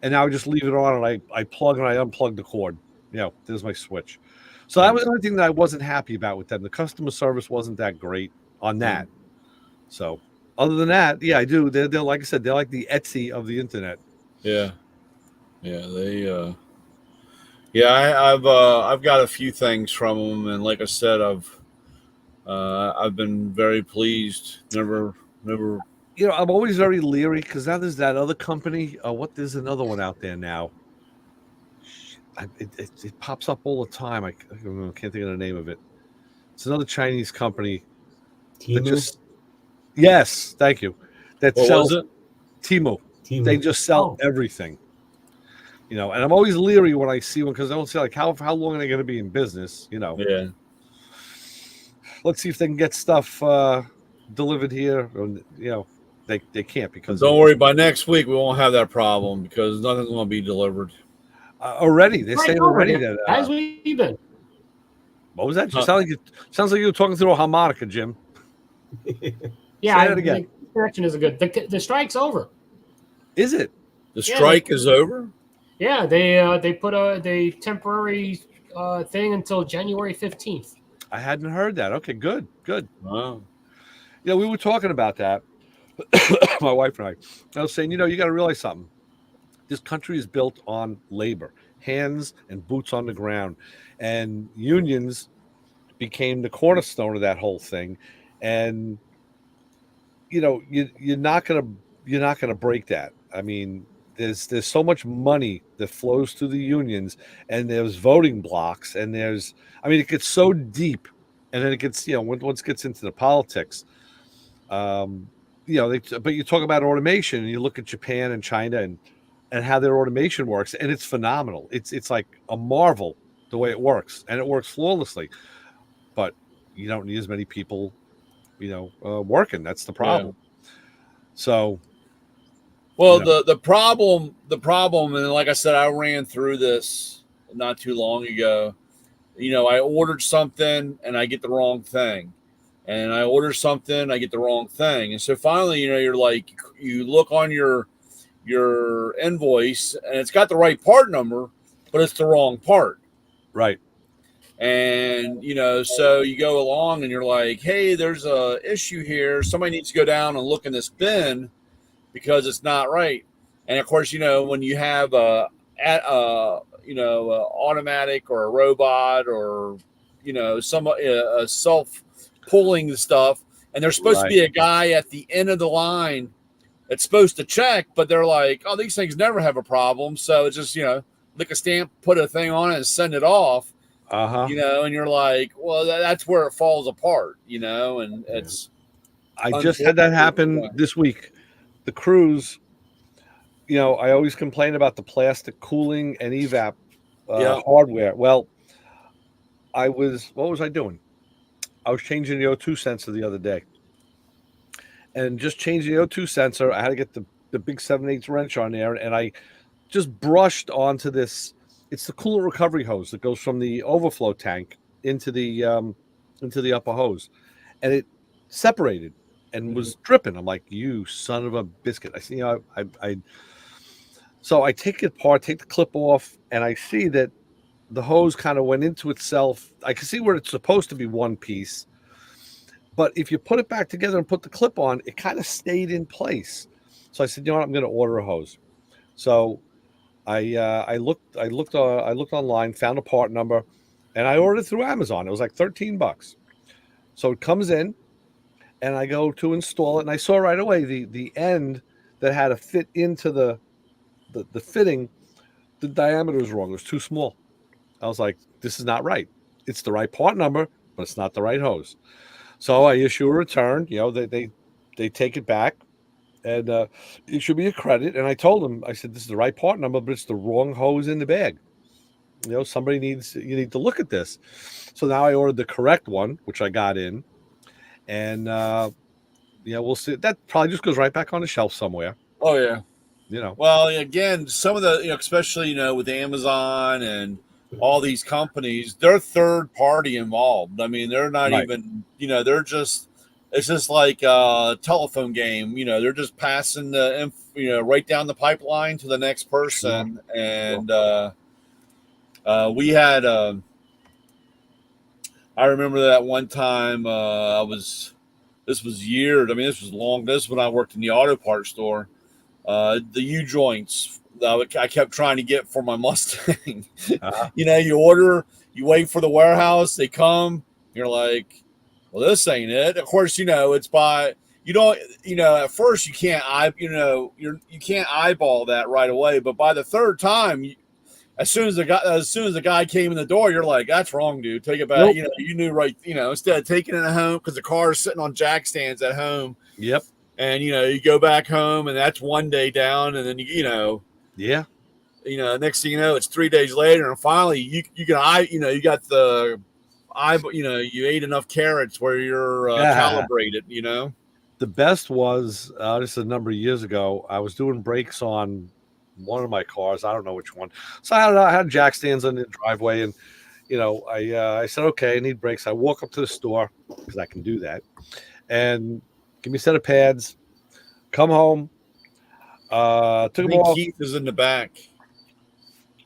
and now I just leave it on, and I plug and I unplug the cord. There's my switch. So that was the only thing that I wasn't happy about with them. The customer service wasn't that great on that. So other than that, yeah, I do. They're like I said, they're like the Etsy of the internet. Yeah, they. I've got a few things from them, and like I said, I've been very pleased. Never. I'm always very leery because now there's that other company. There's another one out there now. It pops up all the time. I can't think of the name of it. It's another Chinese company. Temu? Yes, thank you. That What sells was it? Temu. They just sell everything. And I'm always leery when I see one because I don't see like how long are they going to be in business? Yeah. Let's see if they can get stuff delivered here. They can't because don't worry. By next week, we won't have that problem because nothing's going to be delivered. Already, they're saying already that. As we've been. What was that? Sounds like you were talking through a harmonica, Jim. Yeah, say that again. The connection isn't good. The strike's over. Is it? The strike is over? Yeah, they put a temporary thing until January 15th. I hadn't heard that. Okay, good. Wow. Yeah, we were talking about that. My wife and I was saying, you got to realize something. This country is built on labor, hands and boots on the ground, and unions became the cornerstone of that whole thing. And you're not gonna break that. I mean, there's so much money that flows through the unions, and there's voting blocks, and it gets so deep, and then it gets once it gets into the politics. But you talk about automation, and you look at Japan and China and how their automation works, and it's phenomenal. It's like a marvel the way it works, and it works flawlessly. But you don't need as many people, working. That's the problem. Yeah. So, the problem, and like I said, I ran through this not too long ago. I ordered something and I get the wrong thing. And I order something, I get the wrong thing. And so finally, you're like, you look on your invoice and it's got the right part number, but it's the wrong part. Right. And, so you go along and you're like, hey, there's a issue here. Somebody needs to go down and look in this bin because it's not right. And of course, when you have a automatic or a robot or, a self pulling the stuff, and there's supposed to be a guy at the end of the line that's supposed to check, but they're like, oh, these things never have a problem. So it's just, lick a stamp, put a thing on it and send it off. And you're like, well, that's where it falls apart, and it's. I just had that happen this week. The cruise, I always complain about the plastic cooling and evap hardware. Well, what was I doing? I was changing the O2 sensor the other day. And just changing the O2 sensor, I had to get the big 7/8 wrench on there, and I just brushed onto this. It's the coolant recovery hose that goes from the overflow tank into the upper hose, and it separated and was dripping. I'm like, you son of a biscuit! I see. So I take it apart, take the clip off, and I see that the hose kind of went into itself. I can see where it's supposed to be one piece, but if you put it back together and put the clip on, it kind of stayed in place. So I said, you know what, I'm going to order a hose. So I looked online, found a part number, and I ordered through Amazon. It was like $13. So it comes in, and I go to install it, and I saw right away the end that had to fit into the fitting. The diameter was wrong. It was too small. I was like, this is not right. It's the right part number, but it's not the right hose. So I issue a return. They take it back, and it should be a credit. And I told them, I said, this is the right part number, but it's the wrong hose in the bag. you need to look at this. So now I ordered the correct one, which I got in, and we'll see. That probably just goes right back on the shelf somewhere. Oh yeah. You know. Well, again, some of the especially with Amazon and all these companies, they're third party involved. I mean, they're not Right. even they're just it's just like a telephone game. They're just passing the right down the pipeline to the next person. Sure. And we had I remember that one time this was years. I mean, this was long. This is when I worked in the auto parts store. The U joints I kept trying to get for my Mustang. Uh-huh. You order, you wait for the warehouse, they come, you're like, well, this ain't it. Of course, it's by you don't at first you can't you can't eyeball that right away, but by the third time, as soon as the guy came in the door, you're like, that's wrong, dude. Take it back. Nope. You knew right. Instead of taking it at home because the car is sitting on jack stands at home. Yep. And you go back home, and that's one day down, and then Yeah. Next thing you know, it's 3 days later, and finally you got the you ate enough carrots where you're calibrated. The best was this is a number of years ago. I was doing brakes on one of my cars. I don't know which one. So I had jack stands on the driveway, and I said, okay, I need brakes. I walk up to the store because I can do that, and give me a set of pads. Come home. Took them off. Keith is in the back.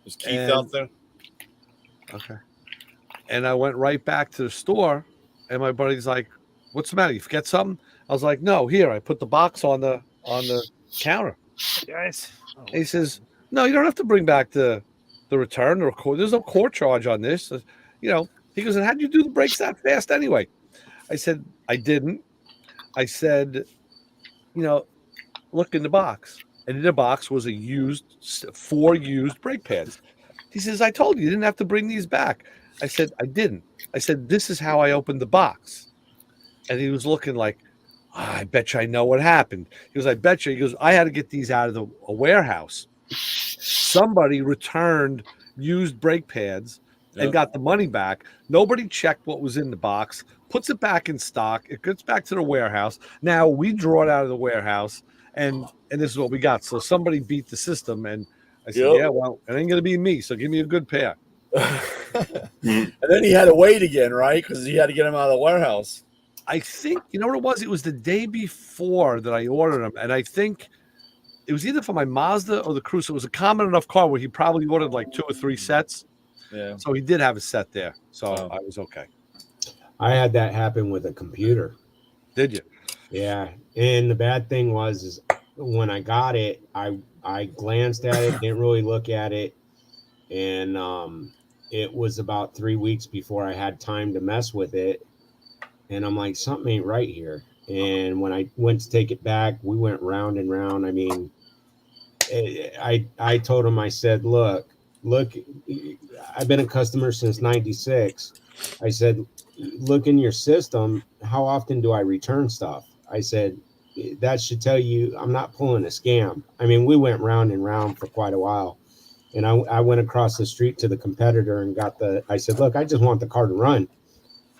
Is Keith out there? Okay. And I went right back to the store, and my buddy's like, "What's the matter? You forget something?" I was like, "No, here." I put the box on the counter. Yes. And he says, "No, you don't have to bring back the return or court. There's no court charge on this." He goes, "And how'd you do the brakes that fast anyway?" I said, "I didn't." I said, look in the box. And in the box was 4 used brake pads. He says, "I told you didn't have to bring these back." I said, "I didn't." I said, "This is how I opened the box." And he was looking like, "I bet you I know what happened." He goes, "I bet you." He goes, "I had to get these out of a warehouse. Somebody returned used brake pads and got the money back. Nobody checked what was in the box, puts it back in stock. It gets back to the warehouse. Now we draw it out of the warehouse, and this is what we got." So somebody beat the system, and I said, "Yeah, well, it ain't going to be me. So give me a good pair." And then he had to wait again, right? Because he had to get him out of the warehouse. I think what it was. It was the day before that I ordered them, and I think it was either for my Mazda or the Cruze. It was a common enough car where he probably ordered like 2 or 3 sets. Yeah. So he did have a set there. So I was okay. I had that happen with a computer. Did you? Yeah. And the bad thing is when I got it, I glanced at it, didn't really look at it. And it was about 3 weeks before I had time to mess with it. And I'm like, something ain't right here. And when I went to take it back, we went round and round. I mean, I told him, I said, look, I've been a customer since 96. I said, look in your system. How often do I return stuff? I said, that should tell you I'm not pulling a scam. I mean, we went round and round for quite a while. And I went across the street to the competitor and I said, look, I just want the car to run.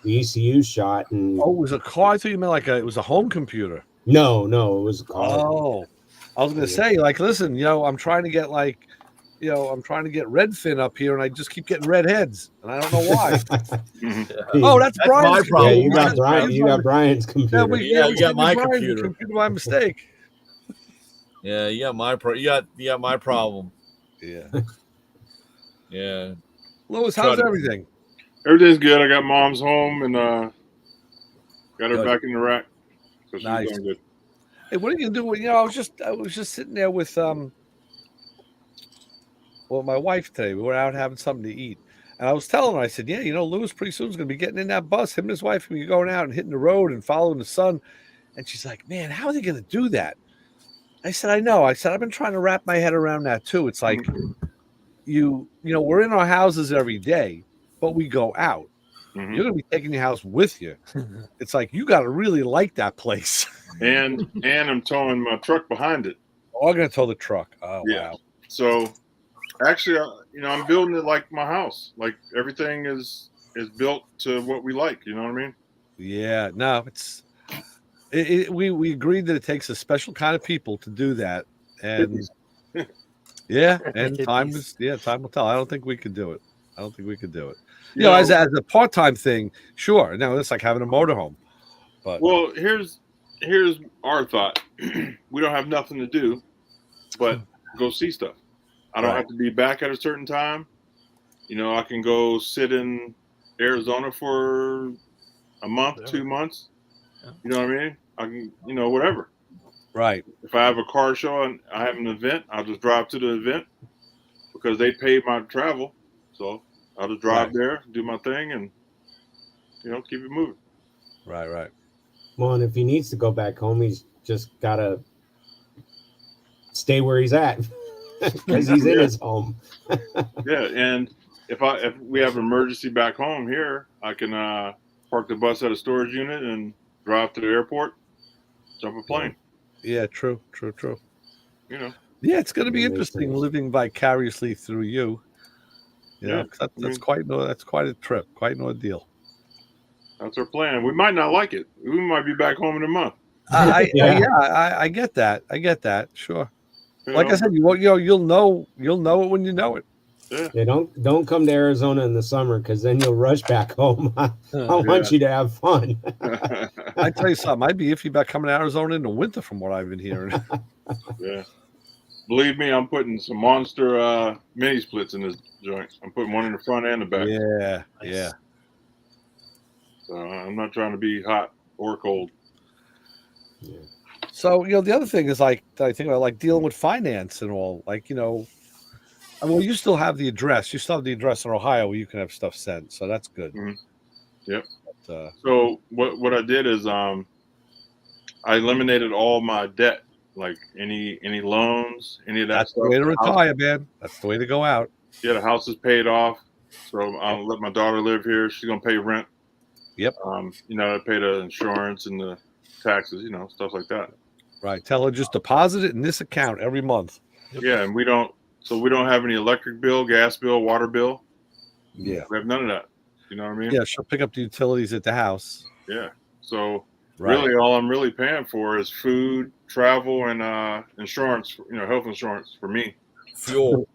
The ECU shot. And it was a car. I thought you meant it was a home computer. No, it was a car. Oh, I was going to say, listen, I'm trying to get I'm trying to get Redfin up here, and I just keep getting redheads, and I don't know why. Oh, that's Brian's my problem. Yeah, you got Brian's computer. You got my computer by mistake. Yeah, you got my problem. Yeah. Yeah. Lewis, how's everything? Everything's good. I got mom's home and got her back in the rack. So she's Nice. doing good. Hey, what are you gonna do? I was just sitting there with my wife today. We were out having something to eat. And I was telling her, I said, Lewis pretty soon is going to be getting in that bus. Him and his wife are going to be going out and hitting the road and following the sun. And she's like, man, how are they going to do that? I said, I know. I said, I've been trying to wrap my head around that too. It's like, we're in our houses every day, but we go out. Mm-hmm. You're going to be taking your house with you. It's like, you got to really like that place. And I'm towing my truck behind it. Oh, I'm going to tow the truck. Oh, yeah. Wow. So Actually, I'm building it like my house. Like everything is built to what we like. You know what I mean? Yeah, no, we agreed that it takes a special kind of people to do that, and yeah, and time will tell. I don't think we could do it. I don't think we could do it. As a part-time thing, sure. No, it's like having a motorhome. But well, here's our thought. We don't have nothing to do but go see stuff. I don't have to be back at a certain time. I can go sit in Arizona for a month, 2 months. You know what I mean? I can, whatever. Right. If I have a car show and I have an event, I'll just drive to the event because they paid my travel. So I'll just drive there, do my thing, and keep it moving. Right. Well, and if he needs to go back home, he's just gotta stay where he's at because he's in his home. Yeah, and if we have an emergency back home here, I can park the bus at a storage unit and drive to the airport, jump a plane. Yeah, true. Yeah, it's going to be interesting living vicariously through you. That's quite a trip, quite an ordeal. That's our plan. We might not like it. We might be back home in a month. I get that. I get that. Sure. Like I said, you'll know it when you know it. Yeah, don't come to Arizona in the summer because then you'll rush back home. I want you to have fun. I tell you something, I'd be iffy about coming to Arizona in the winter from what I've been hearing. Yeah. Believe me, I'm putting some monster mini splits in this joint. I'm putting one in the front and the back. Yeah. So I'm not trying to be hot or cold. Yeah. So, the other thing is I think about like dealing with finance and all, like, you still have the address. You still have the address in Ohio where you can have stuff sent. So that's good. Mm-hmm. Yep. But, so what I did is I eliminated all my debt, like any loans, any of that that's stuff. The way to retire, man. That's the way to go out. Yeah, the house is paid off. So I'll let my daughter live here. She's gonna pay rent. Yep. I pay the insurance and the taxes, stuff like that. Right. Tell her just deposit it in this account every month. Yeah, and we don't have any electric bill, gas bill, water bill. Yeah. We have none of that. You know what I mean? Yeah, she'll pick up the utilities at the house. Yeah. So really all I'm really paying for is food, travel, and insurance, health insurance for me. Fuel.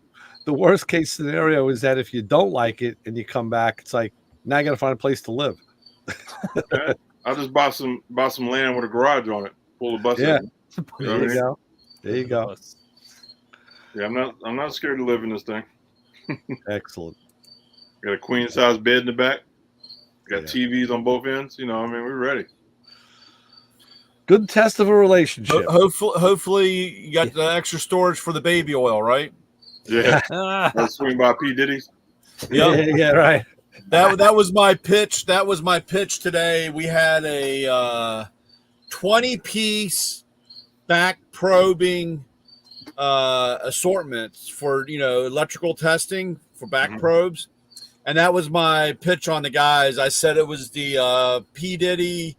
The worst case scenario is that if you don't like it and you come back, it's like, now I got to find a place to live. Yeah. I'll just buy some land with a garage on it. Pull the bus in. There you go. There you go. Yeah, I'm not scared to live in this thing. Excellent. Got a queen size bed in the back. Got TVs on both ends. We're ready. Good test of a relationship. Hopefully you got the extra storage for the baby oil, right? Yeah. Let's swing by P. Diddy's. Yeah, right. That was my pitch. That was my pitch today. We had a 20-piece back probing assortments for electrical testing for back probes, and that was my pitch on the guys. I said it was the P. Diddy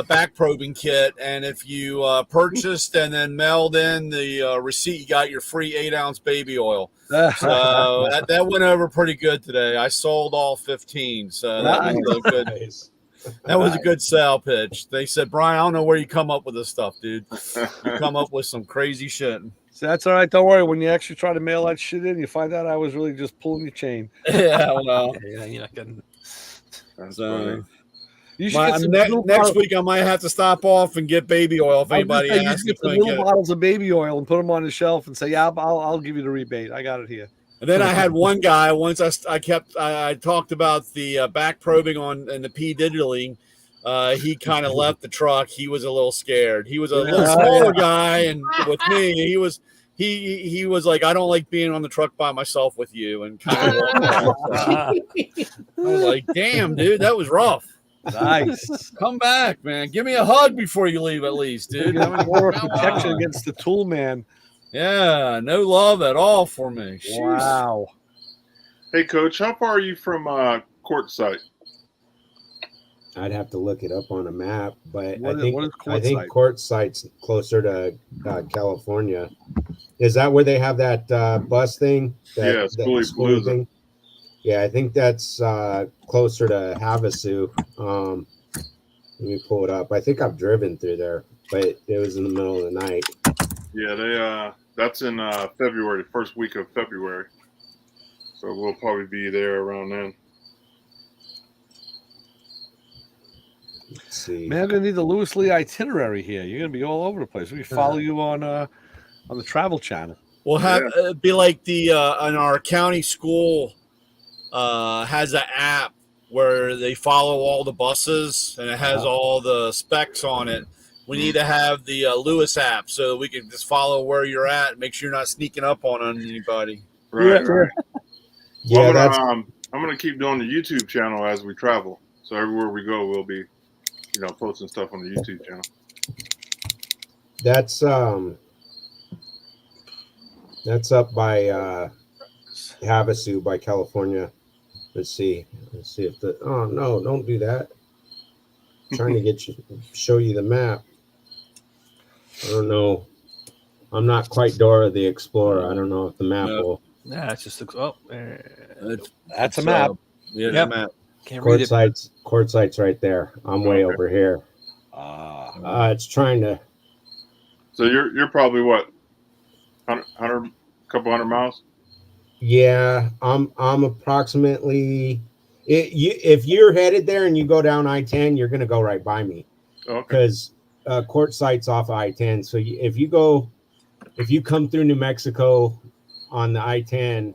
back probing kit, and if you purchased and then mailed in the receipt, you got your free 8-ounce baby oil. So that went over pretty good today. I sold all 15, so that was a good. That was a good sell pitch. They said, Brian, I don't know where you come up with this stuff, dude. You come up with some crazy shit. So that's all right. Don't worry. When you actually try to mail that shit in, you find out I was really just pulling your chain. Yeah, well, you're not getting. So you should next week I might have to stop off and get baby oil if anybody asks. Get the little bottles of baby oil and put them on the shelf and say, "Yeah, I'll give you the rebate. I got it here." And then I had one guy once I talked about the back probing and the P digitalling. He kind of left the truck. He was a little scared. He was a little smaller guy, and with me, he was like, I don't like being on the truck by myself with you, and kind of I was like, damn, dude, that was rough. Nice. Come back, man. Give me a hug before you leave, at least, dude. More protection against the tool man. Yeah, no love at all for me. Wow. Hey, Coach, how far are you from Quartzsite? I'd have to look it up on a map, but I think Quartzsite? Quartzsite's closer to California. Is that where they have that bus thing? That, Yeah, that Schoolie schoolie Palooza. thing? Yeah, I think that's closer to Havasu. Let me pull it up. I think I've driven through there, but it was in the middle of the night. Yeah, they that's in February, the first week of February. So we'll probably be there around then. Let's see. Man, I'm gonna need the Lewis Lee itinerary here. You're gonna be all over the place. We can follow you on the Travel Channel. We'll have be like the in our county school has an app where they follow all the buses and it has all the specs on it. We need to have the Lewis app so that we can just follow where you're at and make sure you're not sneaking up on anybody. Right, Yeah. right. Yeah, Well, that's I'm gonna keep doing the YouTube channel as we travel. So everywhere we go, we'll be, posting stuff on the YouTube channel. that's up by Havasu by California. Let's see if the oh no, don't do that. I'm trying to show you the map. I don't know. I'm not quite Dora the Explorer. I don't know if the map will. Yeah, it's just That's a map. Yeah, Yep. map. can't read it. Quartzite's right there. I'm way over here. It's trying to. So you're probably what, 100 couple hundred miles? Yeah, I'm approximately. If you're headed there and you go down I-10, you're gonna go right by me Okay. because Quartzite's off I-10. So if you come through New Mexico on the I-10,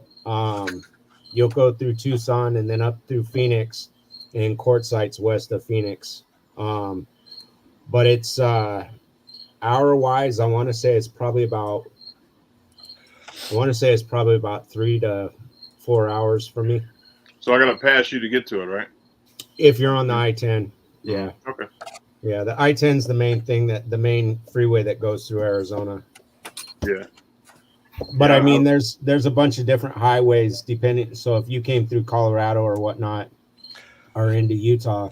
you'll go through Tucson and then up through Phoenix, and Quartzite's west of Phoenix. But it's hour-wise, I want to say it's probably about 3 to 4 hours for me. So I gotta pass you to get to it, right? If you're on the I-10, yeah. Okay. Yeah, the I-10's the main freeway that goes through Arizona. Yeah. But Yeah, I mean, there's a bunch of different highways depending. So if you came through Colorado or whatnot, or into Utah,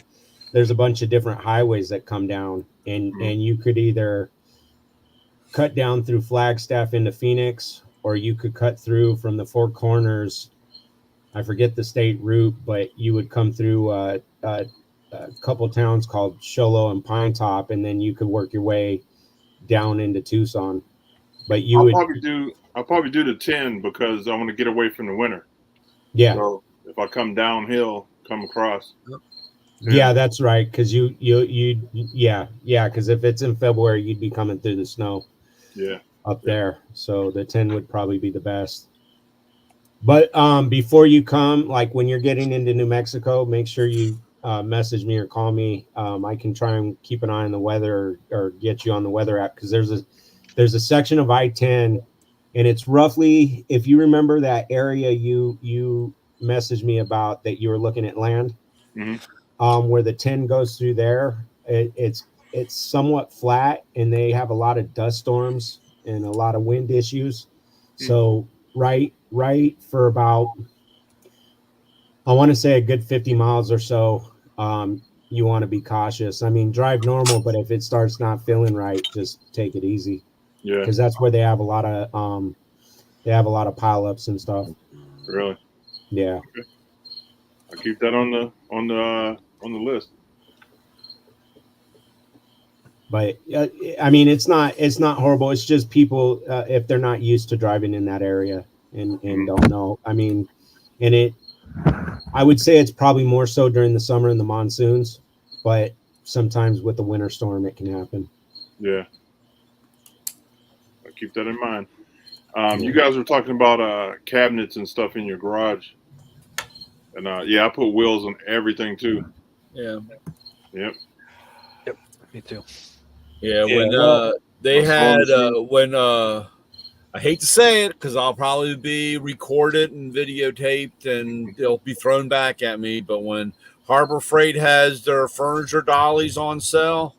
there's a bunch of different highways that come down, and you could either cut down through Flagstaff into Phoenix, or you could cut through from the Four Corners. I forget the state route, but you would come through a couple towns called Sholo and Pine Top, and then you could work your way down into Tucson. But I'll probably do the 10 because I want to get away from the winter. Yeah. So if I come downhill, come across. Yeah, that's right. Because because if it's in February, you'd be coming through the snow. Yeah. Up there. So the 10 would probably be the best. But before you come, like when you're getting into New Mexico, make sure you message me or call me. I can try and keep an eye on the weather or get you on the weather app, because there's a section of I-10, and it's roughly, if you remember that area you messaged me about that you were looking at land, where the 10 goes through there, it's somewhat flat, and they have a lot of dust storms and a lot of wind issues. So right for about, I want to say a good 50 miles or so, you want to be cautious. I mean, drive normal, but if it starts not feeling right, just take it easy. Yeah, because that's where they have a lot of pileups and stuff. Really? Yeah. Okay. I'll keep that on the list. But I mean, it's not horrible. It's just people if they're not used to driving in that area and don't know. I mean, I would say it's probably more so during the summer and the monsoons, but sometimes with the winter storm, it can happen. Yeah. I'll keep that in mind. You guys were talking about cabinets and stuff in your garage. And I put wheels on everything too. Yeah. Yep. Me too. Yeah, when they had when I hate to say it because I'll probably be recorded and videotaped and it'll be thrown back at me, but when Harbor Freight has their furniture dollies on sale,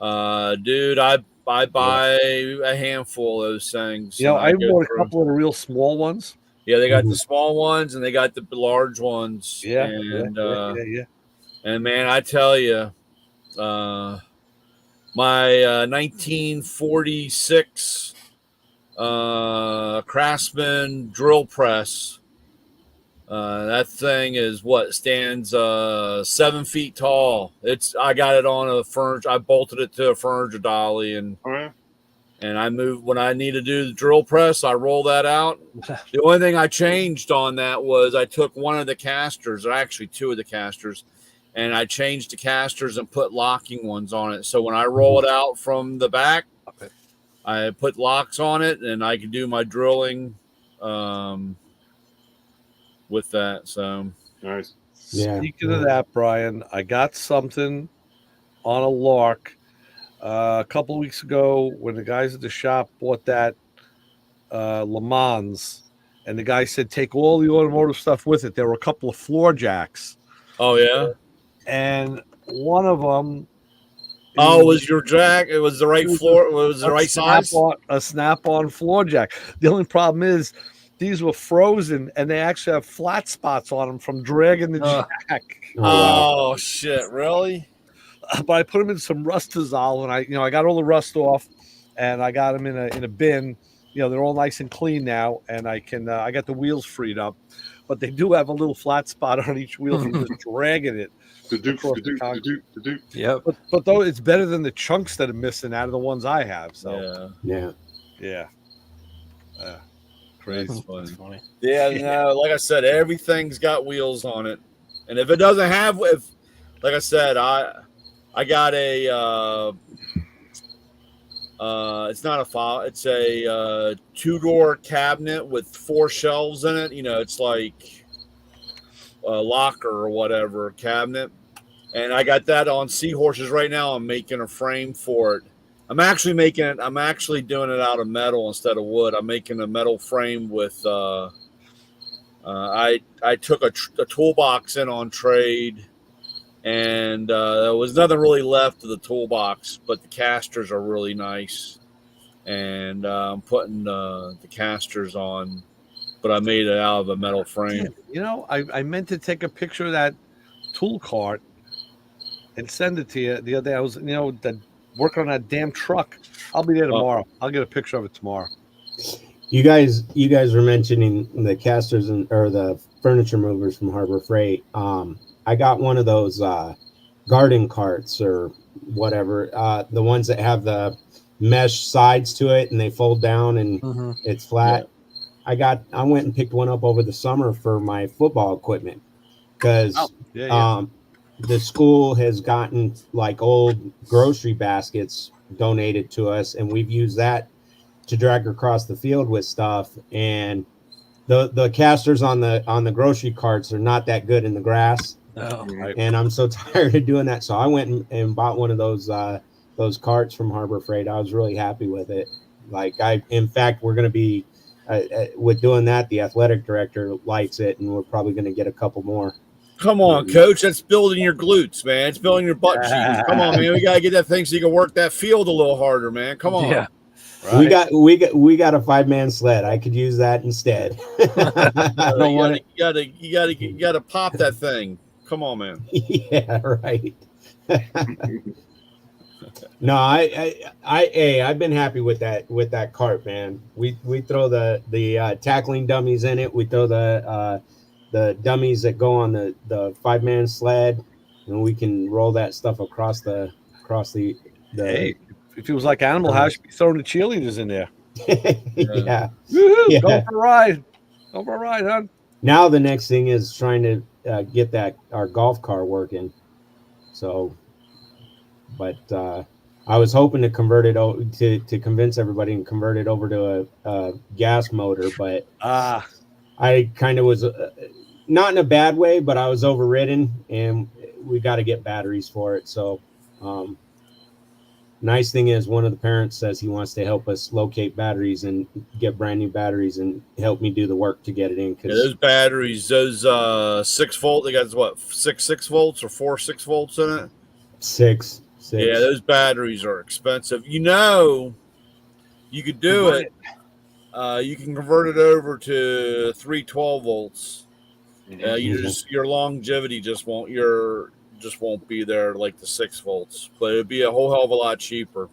dude, I buy a handful of those things. I bought a couple of the real small ones. Yeah, they got the small ones and they got the large ones. Yeah, and and man, I tell you, my 1946 Craftsman drill press. That thing is stands 7 feet tall. I got it on a furniture. I bolted it to a furniture dolly, and All right. I move when I need to do the drill press. I roll that out. The only thing I changed on that was I took one of the casters, or actually two of the casters, and I changed the casters and put locking ones on it. So when I roll it out from the back, Okay. I put locks on it, and I can do my drilling with that. So Nice. Yeah. Speaking of that, Brian, I got something on a lark a couple of weeks ago when the guys at the shop bought that Le Mans, and the guy said take all the automotive stuff with it. There were a couple of floor jacks, oh yeah. and one of them Oh, was your jack? It was the right floor. Was the right size? a snap-on floor jack. The only problem is these were frozen, and they actually have flat spots on them from dragging the jack. Oh, wow. Oh shit! Really? But I put them in some rust dissolve, and I got all the rust off, and I got them in a bin. They're all nice and clean now, and I got the wheels freed up, but they do have a little flat spot on each wheel from just dragging it. Yep. But though it's better than the chunks that are missing out of the ones I have. So Yeah. Crazy. That's funny. Yeah, no. Like I said, everything's got wheels on it, and if it doesn't have, like I said, I got a. It's not a file. It's a 2-door cabinet with 4 shelves in it. It's like a locker or whatever cabinet. And I got that on Seahorses right now. I'm making a frame for it. I'm actually doing it out of metal instead of wood. I'm making a metal frame with. I took a toolbox in on trade. And there was nothing really left of the toolbox, but the casters are really nice. And I'm putting the casters on, but I made it out of a metal frame. I meant to take a picture of that tool cart and send it to you the other day. I was, working on that damn truck. I'll be there tomorrow. I'll get a picture of it tomorrow. You guys were mentioning the casters or the furniture movers from Harbor Freight. I got one of those garden carts or whatever, the ones that have the mesh sides to it and they fold down and it's flat. Yeah. I went and picked one up over the summer for my football equipment because the school has gotten like old grocery baskets donated to us, and we've used that to drag across the field with stuff. And the casters on the grocery carts are not that good in the grass. Oh, and I'm so tired of doing that. So I went and bought one of those carts from Harbor Freight. I was really happy with it. In fact, we're going to be with doing that. The athletic director likes it, and we're probably going to get a couple more. Come on, coach. That's building your glutes, man. It's building your butt cheeks. Come on, man. We got to get that thing so you can work that field a little harder, man. Come on. Yeah. Right. We got a 5-man sled. I could use that instead. You gotta pop that thing. Come on, man. Yeah, right. No, I've been happy with that cart, man. We throw the tackling dummies in it. We throw the dummies that go on the 5-man sled, and we can roll that stuff across the. Hey, if it was like Animal House, you'd be throwing the cheerleaders in there. Yeah. Woo-hoo, Yeah. Go for a ride. Go for a ride, hon. Now the next thing is trying to get our golf car working. So, but I was hoping to convert it to convince everybody and convert it over to a gas motor, but I kind of was not in a bad way, but I was overridden, and we got to get batteries for it. So, nice thing is one of the parents says he wants to help us locate batteries and get brand new batteries and help me do the work to get it in. Those batteries, those 6 volt, they got what, 6 volts or 4 6 volts in it? Six. Yeah, those batteries are expensive. You could do it. You can convert it over to 3 12 volts. Your longevity just won't be there like the 6 volts, but it'd be a whole hell of a lot cheaper.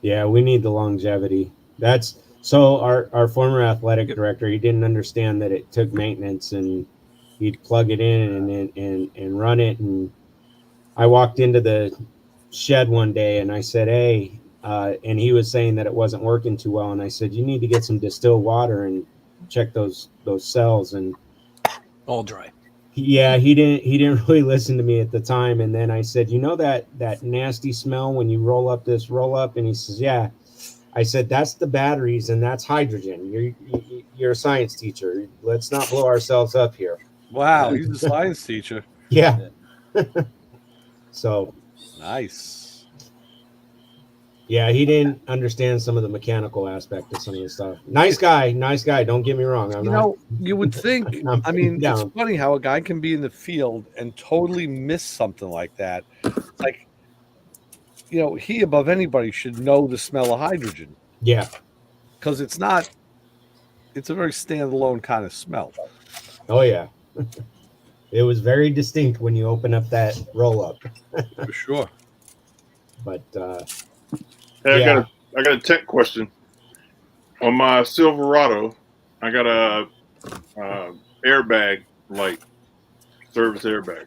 Yeah, we need the longevity. That's So our former athletic director, he didn't understand that it took maintenance, and he'd plug it in and run it. And I walked into the shed one day and I said, "Hey," and he was saying that it wasn't working too well. And I said, "You need to get some distilled water and check those cells." And All dry. he didn't really listen to me at the time. And then I said, "You know that nasty smell when you roll up this roll up?" And he says, "Yeah." I said, "That's the batteries and that's hydrogen. You're a science teacher. Let's not blow ourselves up here." Wow, he's a science teacher. Yeah. So Nice. yeah, he didn't understand some of the mechanical aspect of some of the stuff. Nice guy. Don't get me wrong. You would think. I'm I mean, down. it's funny how a guy can be in the field and totally miss something like that. It's like, he above anybody should know the smell of hydrogen Yeah. because it's not. It's a very standalone kind of smell. Oh yeah. It was very distinct when you open up that roll up. For sure. But Hey, yeah. I got a tech question. On my Silverado, I got a airbag light, service airbag.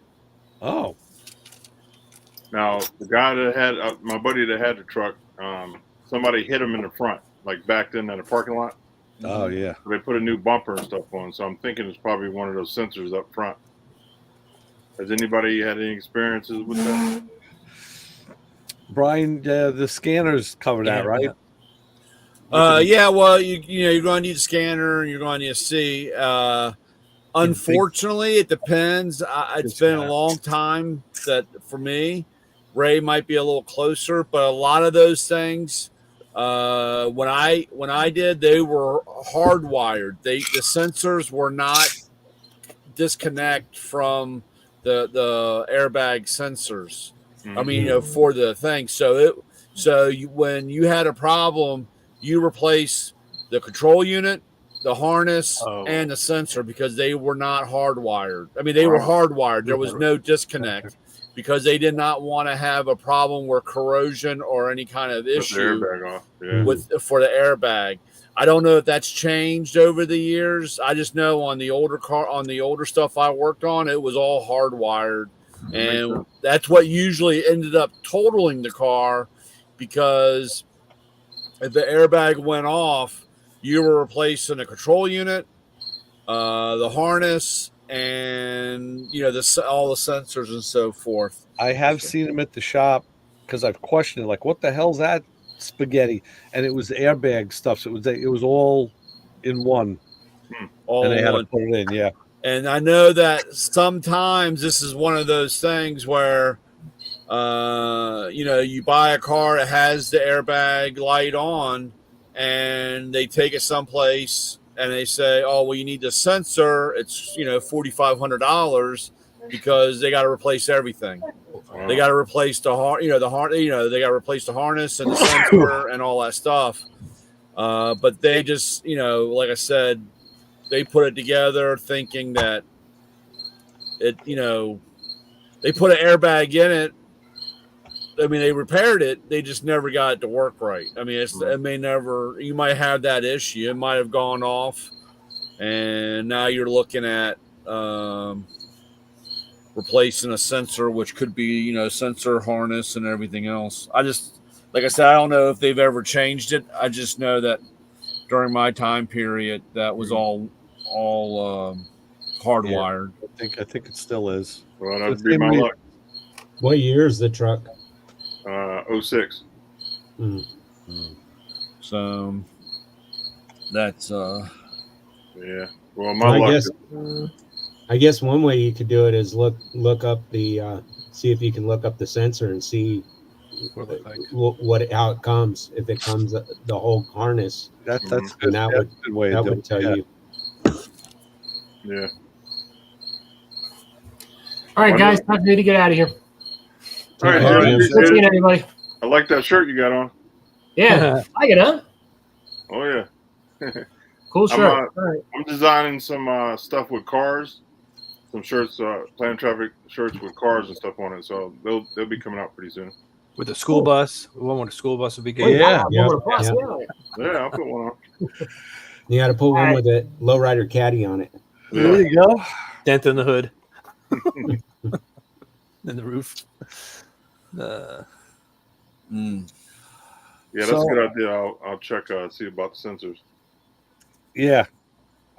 Oh, Now the guy that had my buddy that had the truck, somebody hit him in the front, like backed in at a parking lot. oh yeah. They put a new bumper and stuff on, so I'm thinking it's probably one of those sensors up front. Has anybody had any experiences with that? Brian, the scanners cover that, right? Yeah, well, you're going to need a scanner and you're going to need a see. Unfortunately, it depends. It's been a long time that for me, Ray might be a little closer, but a lot of those things, when I did, they were hardwired. The sensors were not disconnect from the airbag sensors. I mean, for the thing. When you had a problem, you replace the control unit, the harness, and the sensor because they were not hardwired. I mean, they were hardwired. There was no disconnect because they did not want to have a problem where corrosion or any kind of issue for the airbag. I don't know if that's changed over the years. I just know on the older stuff I worked on, it was all hardwired. And that's what usually ended up totaling the car because if the airbag went off, you were replacing a control unit, the harness, and all the sensors and so forth. I have seen them at the shop because I've questioned it, like, what the hell's that spaghetti? And it was airbag stuff, so it was all in one, and they had to put it in. Yeah. And I know that sometimes this is one of those things where, you buy a car that has the airbag light on and they take it someplace and they say, "Oh, well, you need the sensor. It's, $4,500 because they got to replace everything. Wow. They got to replace they got to replace the harness and the sensor and all that stuff." But they just, like I said, they put it together thinking that they put an airbag in it. I mean, they repaired it. They just never got it to work right. I mean, you might have that issue. It might have gone off and now you're looking at replacing a sensor, which could be, sensor, harness, and everything else. Like I said, I don't know if they've ever changed it. I just know that during my time period, that was all hardwired. Yeah, I think it still is. Well, that'd be my luck. What year is the truck? 06. So that's yeah. Well, my luck. I guess one way you could do it is look up the see if you can look up the sensor and see how it comes. If it comes the whole harness, that's good. That good way that would tell you. Yeah. All right, guys, time for me to get out of here. All right, Good seeing everybody. I like that shirt you got on. Yeah, like it, huh? Oh yeah. Cool shirt. All right. I'm designing some stuff with cars, some shirts, Planet Traffc shirts with cars and stuff on it. So they'll be coming out pretty soon. with the school bus. One with the school bus would be Oh, good. Yeah. Yeah. Over the bus, Yeah. yeah. Yeah, I'll put one on. You got to put one Alright. with a lowrider caddy on it. There you go. Dent in the hood. In the roof. Mm. Yeah, that's So- a good idea. I'll check see about the sensors. Yeah.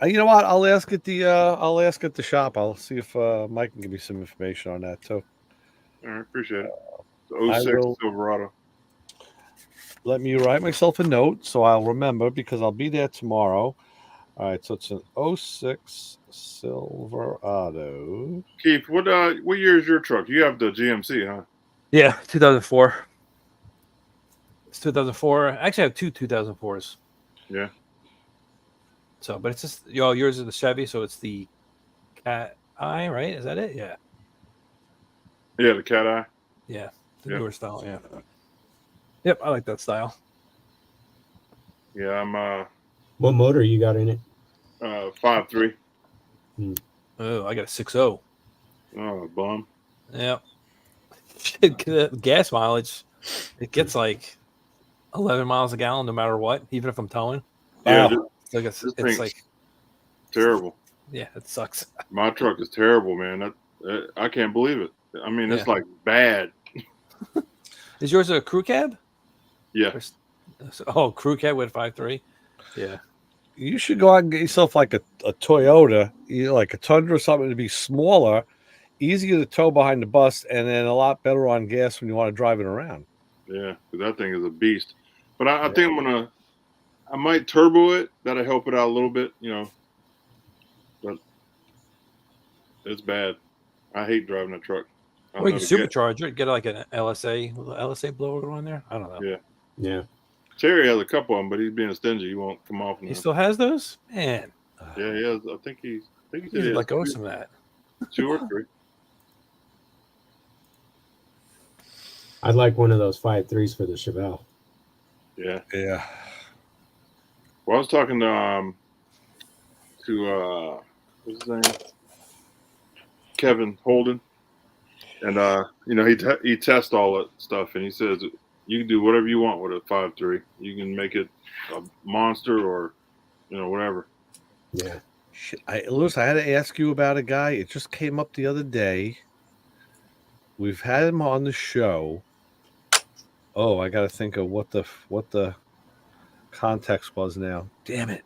You know what? I'll ask at the shop. I'll see if Mike can give me some information on that too. All right, appreciate it. The I 06 will- Silverado. Let me write myself a note so I'll remember because I'll be there tomorrow. All right, so it's an 06 Silverado. Keith, what year is your truck? You have the GMC, huh? Yeah, 2004. It's 2004. Actually, I have two 2004s. Yeah. So, but it's just yours is the Chevy, so it's the Cat Eye, right? Is that it? Yeah, Yeah, the Cat Eye. yeah, the Yep. newer style. Yeah. Yep, I like that style. Yeah, I'm What motor you got in it? 5.3. Oh, I got a 6.0. Oh, bum. Yeah. Gas mileage, it gets like 11 miles a gallon no matter what, even if I'm towing. Yeah, Wow. It's This it's thing's- like, terrible. yeah, it sucks. My truck is terrible, man. I can't believe it. I mean, it's Yeah. like bad. Is yours a crew cab? Yeah. Oh, crew cab with 5.3. Yeah. You should go out and get yourself like a Toyota, like a Tundra or something to be smaller, easier to tow behind the bus, and then a lot better on gas when you want to drive it around. Yeah, 'cause that thing is a beast. But I think I might turbo it. That'll help it out a little bit, But it's bad. I hate driving a truck. Or you can supercharge it, get like an LSA blower on there. I don't know. Yeah. Yeah. Terry has a couple of them, but he's being stingy. He won't come off. He Now. still has those? Man. Yeah, he has. I think he You said need he to has let go of some of that. 2 or 3. I'd like one of those 5.3s for the Chevelle. Yeah. Yeah. Well, I was talking to what's his name? Kevin Holden, and he tests all that stuff, and he says you can do whatever you want with a 5.3. You can make it a monster or whatever. Yeah. Shit, Lewis, I had to ask you about a guy. It just came up the other day. We've had him on the show. Oh, I got to think of what the context was now. Damn it.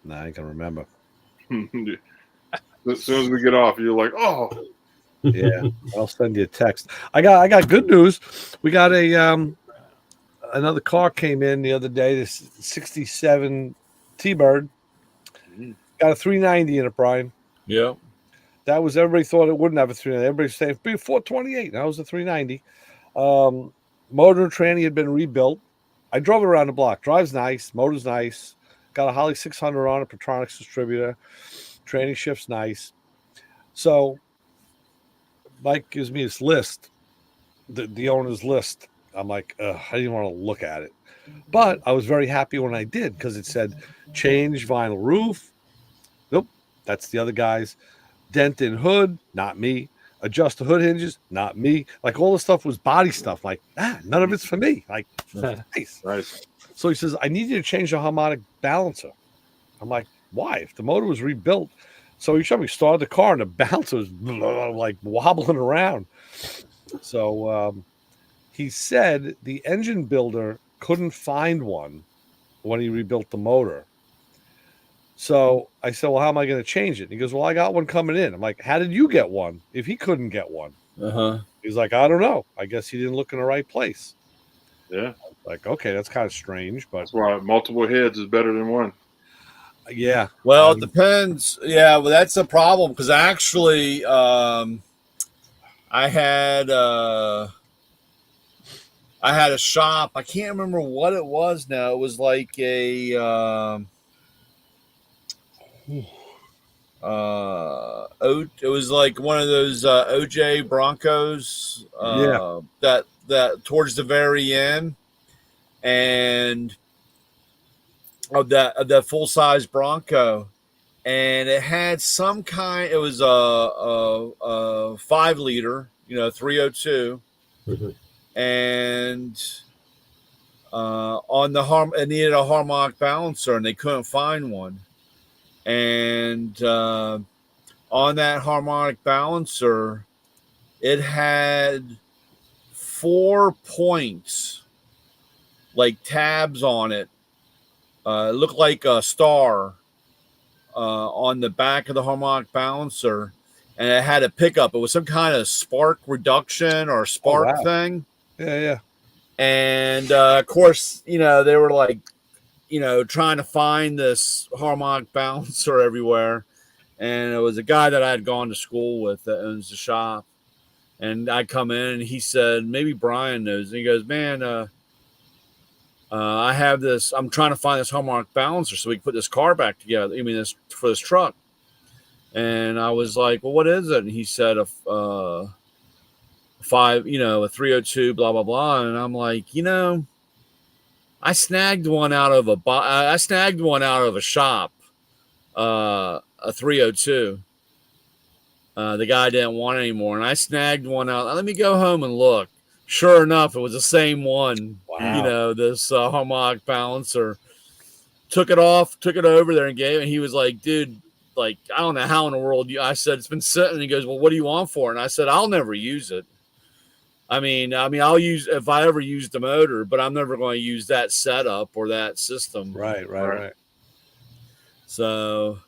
Nah, I can remember. As soon as we get off, you're like, oh, Yeah, I'll send you a text. I got good news. We got another car came in the other day. This 67 T-Bird got a 390 in it, Brian. Yeah. That was everybody thought it wouldn't have a 390. Everybody's saying 428. That was a 390. Motor and tranny had been rebuilt. I drove it around the block. Drives nice. Motor's nice. Got a Holly 600 on it. Petronics distributor. Tranny shift's nice. So Mike gives me this list, the owner's list. I'm like, I didn't want to look at it. But I was very happy when I did because it said change vinyl roof. Nope, that's the other guys. Dent in hood, not me. Adjust the hood hinges, not me. Like all the stuff was body stuff. Like, none of it's for me. Like, nice. nice. So he says, I need you to change the harmonic balancer. I'm like, why? If the motor was rebuilt. So he showed me start the car and the balancer was like wobbling around. So he said the engine builder couldn't find one when he rebuilt the motor. So I said, well, how am I going to change it? And he goes, well, I got one coming in. I'm like, how did you get one if he couldn't get one? He's like, I don't know. I guess he didn't look in the right place. Yeah. Like, okay, that's kind of strange, but That's why multiple heads is better than one. yeah. Well, it depends. Yeah, well, that's a problem because actually, I had a shop. I can't remember what it was now. It was like it was like one of those OJ Broncos. That towards the very end, and of that full size Bronco, and it had some kind. It was a 5 liter, 302, Mhm. and it needed a harmonic balancer, and they couldn't find one. And on that harmonic balancer, it had 4 points, like tabs on it. It looked like a star on the back of the harmonic balancer, and it had a pickup. It was some kind of spark reduction or spark wow. thing. Yeah. And of course, they were like, trying to find this harmonic balancer everywhere. And it was a guy that I had gone to school with that owns the shop. And I come in and he said, maybe Brian knows. And he goes, man, I have this. I'm trying to find this harmonic balancer so we can put this car back together. I mean, this for this truck. And I was like, well, what is it? And he said a 302, blah blah blah. And I'm like, I snagged one out of a shop, a 302. The guy didn't want it anymore, and I snagged one out. Let me go home and look. Sure enough, it was the same one. Wow. This harmonic balancer. Took it over there and gave it. And he was like, dude, like, I don't know how in the world I said, it's been sitting. And he goes, well, what do you want for it? And I said, I'll never use it. I mean, I'll use if I ever use the motor, but I'm never going to use that setup or that system. Right. So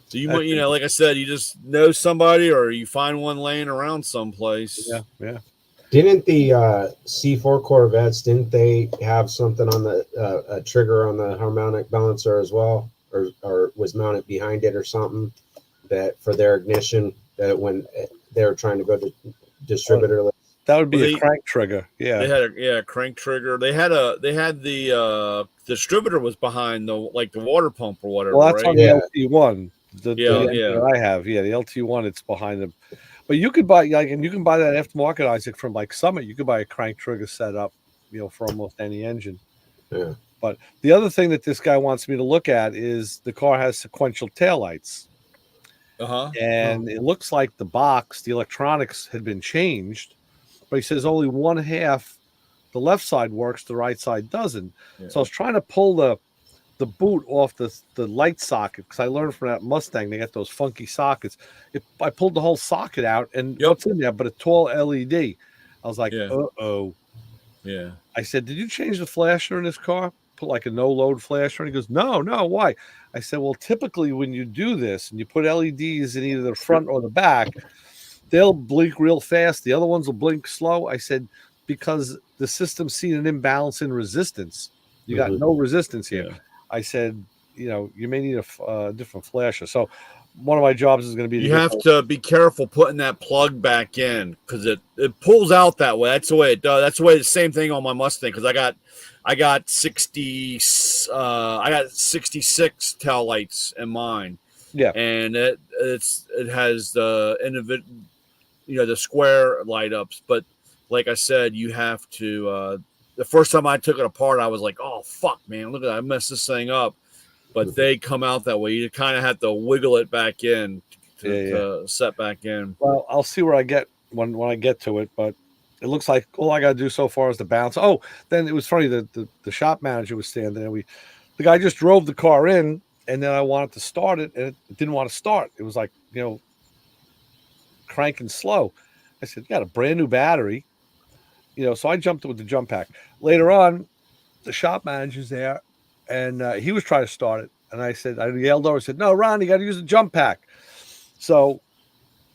you might, like I said, you just know somebody or you find one laying around someplace. Yeah. Didn't the C4 Corvettes, didn't they have something on the a trigger on the harmonic balancer as well, or was mounted behind it or something that for their ignition that when they were trying to go to distributor? That would be a crank trigger. Yeah. They had a crank trigger. They had the distributor was behind the water pump or whatever. Well, that's right? on the LT1. The Yeah. I have. Yeah, the LT1. It's behind them. But you could buy and you can buy that aftermarket, Isaac, from like Summit. You could buy a crank trigger setup, for almost any engine. Yeah. But the other thing that this guy wants me to look at is the car has sequential taillights. And it looks like the electronics had been changed, but he says only one half, the left side works, the right side doesn't. Yeah. So I was trying to pull the boot off the light socket because I learned from that Mustang they got those funky sockets. I pulled the whole socket out and what's in there but a tall LED. I was like, uh-oh. Yeah. I said, did you change the flasher in this car? Put like a no-load flasher? And he goes, no, why? I said, well, typically when you do this and you put LEDs in either the front or the back, they'll blink real fast. The other ones will blink slow. I said, because the system's seen an imbalance in resistance. You got no resistance here. Yeah. I said, you may need a different flasher. So one of my jobs is going to be you have to be careful putting that plug back in because it pulls out that way. That's the way it does. That's the way the same thing on my Mustang because I got 66 tail lights in mine. Yeah, and it has the the square light ups, but like I said, you have to. The first time I took it apart, I was like, "Oh fuck, man! Look at that! I messed this thing up." But they come out that way. You kind of have to wiggle it back in to set back in. Well, I'll see where I get when I get to it, but it looks like all I got to do so far is the bounce. Oh, then it was funny that the shop manager was standing there. The guy just drove the car in, and then I wanted to start it, and it didn't want to start. It was like cranking slow. I said, "You got a brand new battery." So I jumped with the jump pack. Later on, the shop manager's there, and he was trying to start it. And I yelled over, I said, "No, Ron, you got to use the jump pack." So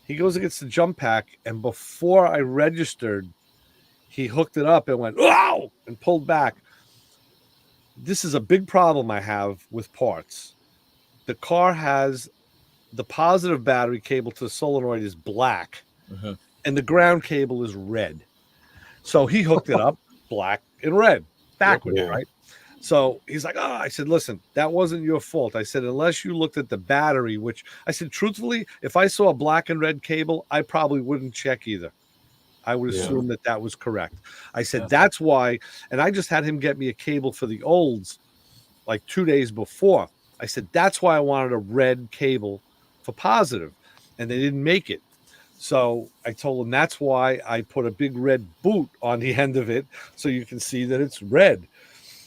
he goes against the jump pack, and before I registered, he hooked it up and went, "Wow!" and pulled back. This is a big problem I have with parts. The car has the positive battery cable to the solenoid is black, and the ground cable is red. So he hooked it up black and red, backwards, right? So he's like, I said, listen, that wasn't your fault. I said, unless you looked at the battery, which I said, truthfully, if I saw a black and red cable, I probably wouldn't check either. I would assume that was correct. I said, that's why. And I just had him get me a cable for the olds like 2 days before. I said, that's why I wanted a red cable for positive, and they didn't make it. So I told them that's why I put a big red boot on the end of it so you can see that it's red.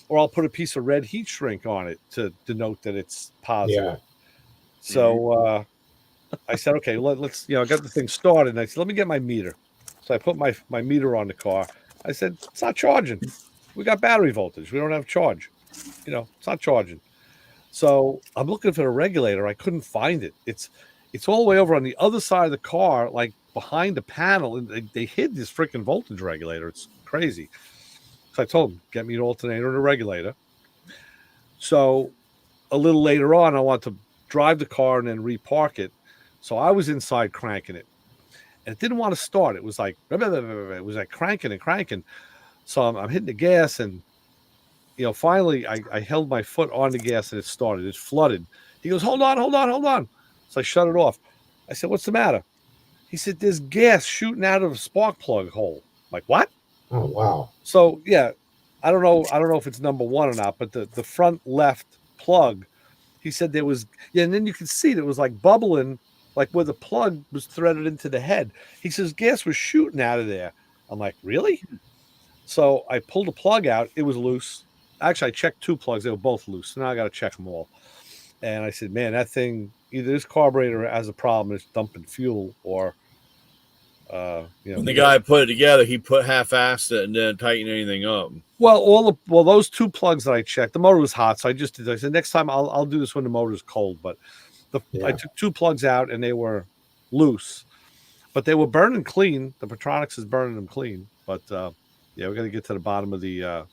Or I'll put a piece of red heat shrink on it to denote that it's positive. Yeah. So I said, okay, let's, I got the thing started. And I said, let me get my meter. So I put my meter on the car. I said, it's not charging. We got battery voltage. We don't have charge. It's not charging. So I'm looking for the regulator. I couldn't find it. It's all the way over on the other side of the car, like behind the panel. And they hid this freaking voltage regulator. It's crazy. So I told them, get me an alternator and a regulator. So a little later on, I want to drive the car and then repark it. So I was inside cranking it. And it didn't want to start. It was like, cranking and cranking. So I'm hitting the gas, and finally I held my foot on the gas and it started. It flooded. He goes, hold on. So I shut it off. I said, what's the matter? He said, there's gas shooting out of a spark plug hole. I'm like, what? Oh, wow. So yeah, I don't know if it's number one or not, but the front left plug, he said there was, and then you could see that it was like bubbling, like where the plug was threaded into the head. He says gas was shooting out of there. I'm like, really? So I pulled the plug out. It was loose. Actually, I checked 2 plugs. They were both loose. So now I got to check them all. And I said, man, that thing, either this carburetor has a problem, it's dumping fuel, or When the guy put it together, he put half-assed it and didn't tighten anything up. Well, those 2 plugs that I checked, the motor was hot, so I just did. I said next time I'll do this when the motor's cold. But I took 2 plugs out and they were loose, but they were burning clean. The Petronics is burning them clean. But we're gonna get to the bottom of the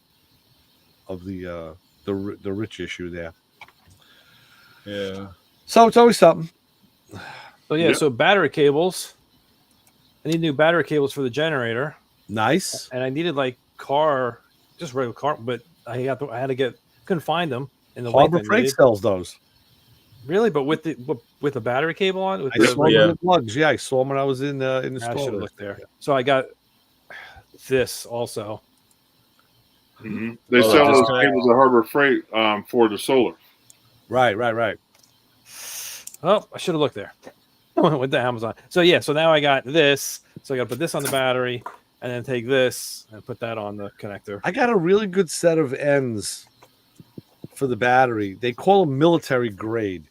rich issue there. Yeah. So it's always something. So yeah, so battery cables. I need new battery cables for the generator. Nice. And I needed just regular car, but couldn't find them in the Harbor Freight sells those. Really, but with the battery cable on. I saw them with plugs. Yeah, I saw them when I was in the store. I should have looked there. So I got this also. Mm-hmm. They sell those cables at Harbor Freight for the solar. Right. Oh, I should have looked there. With the Amazon. So now I got this. So I got to put this on the battery and then take this and put that on the connector. I got a really good set of ends for the battery. They call them military grade.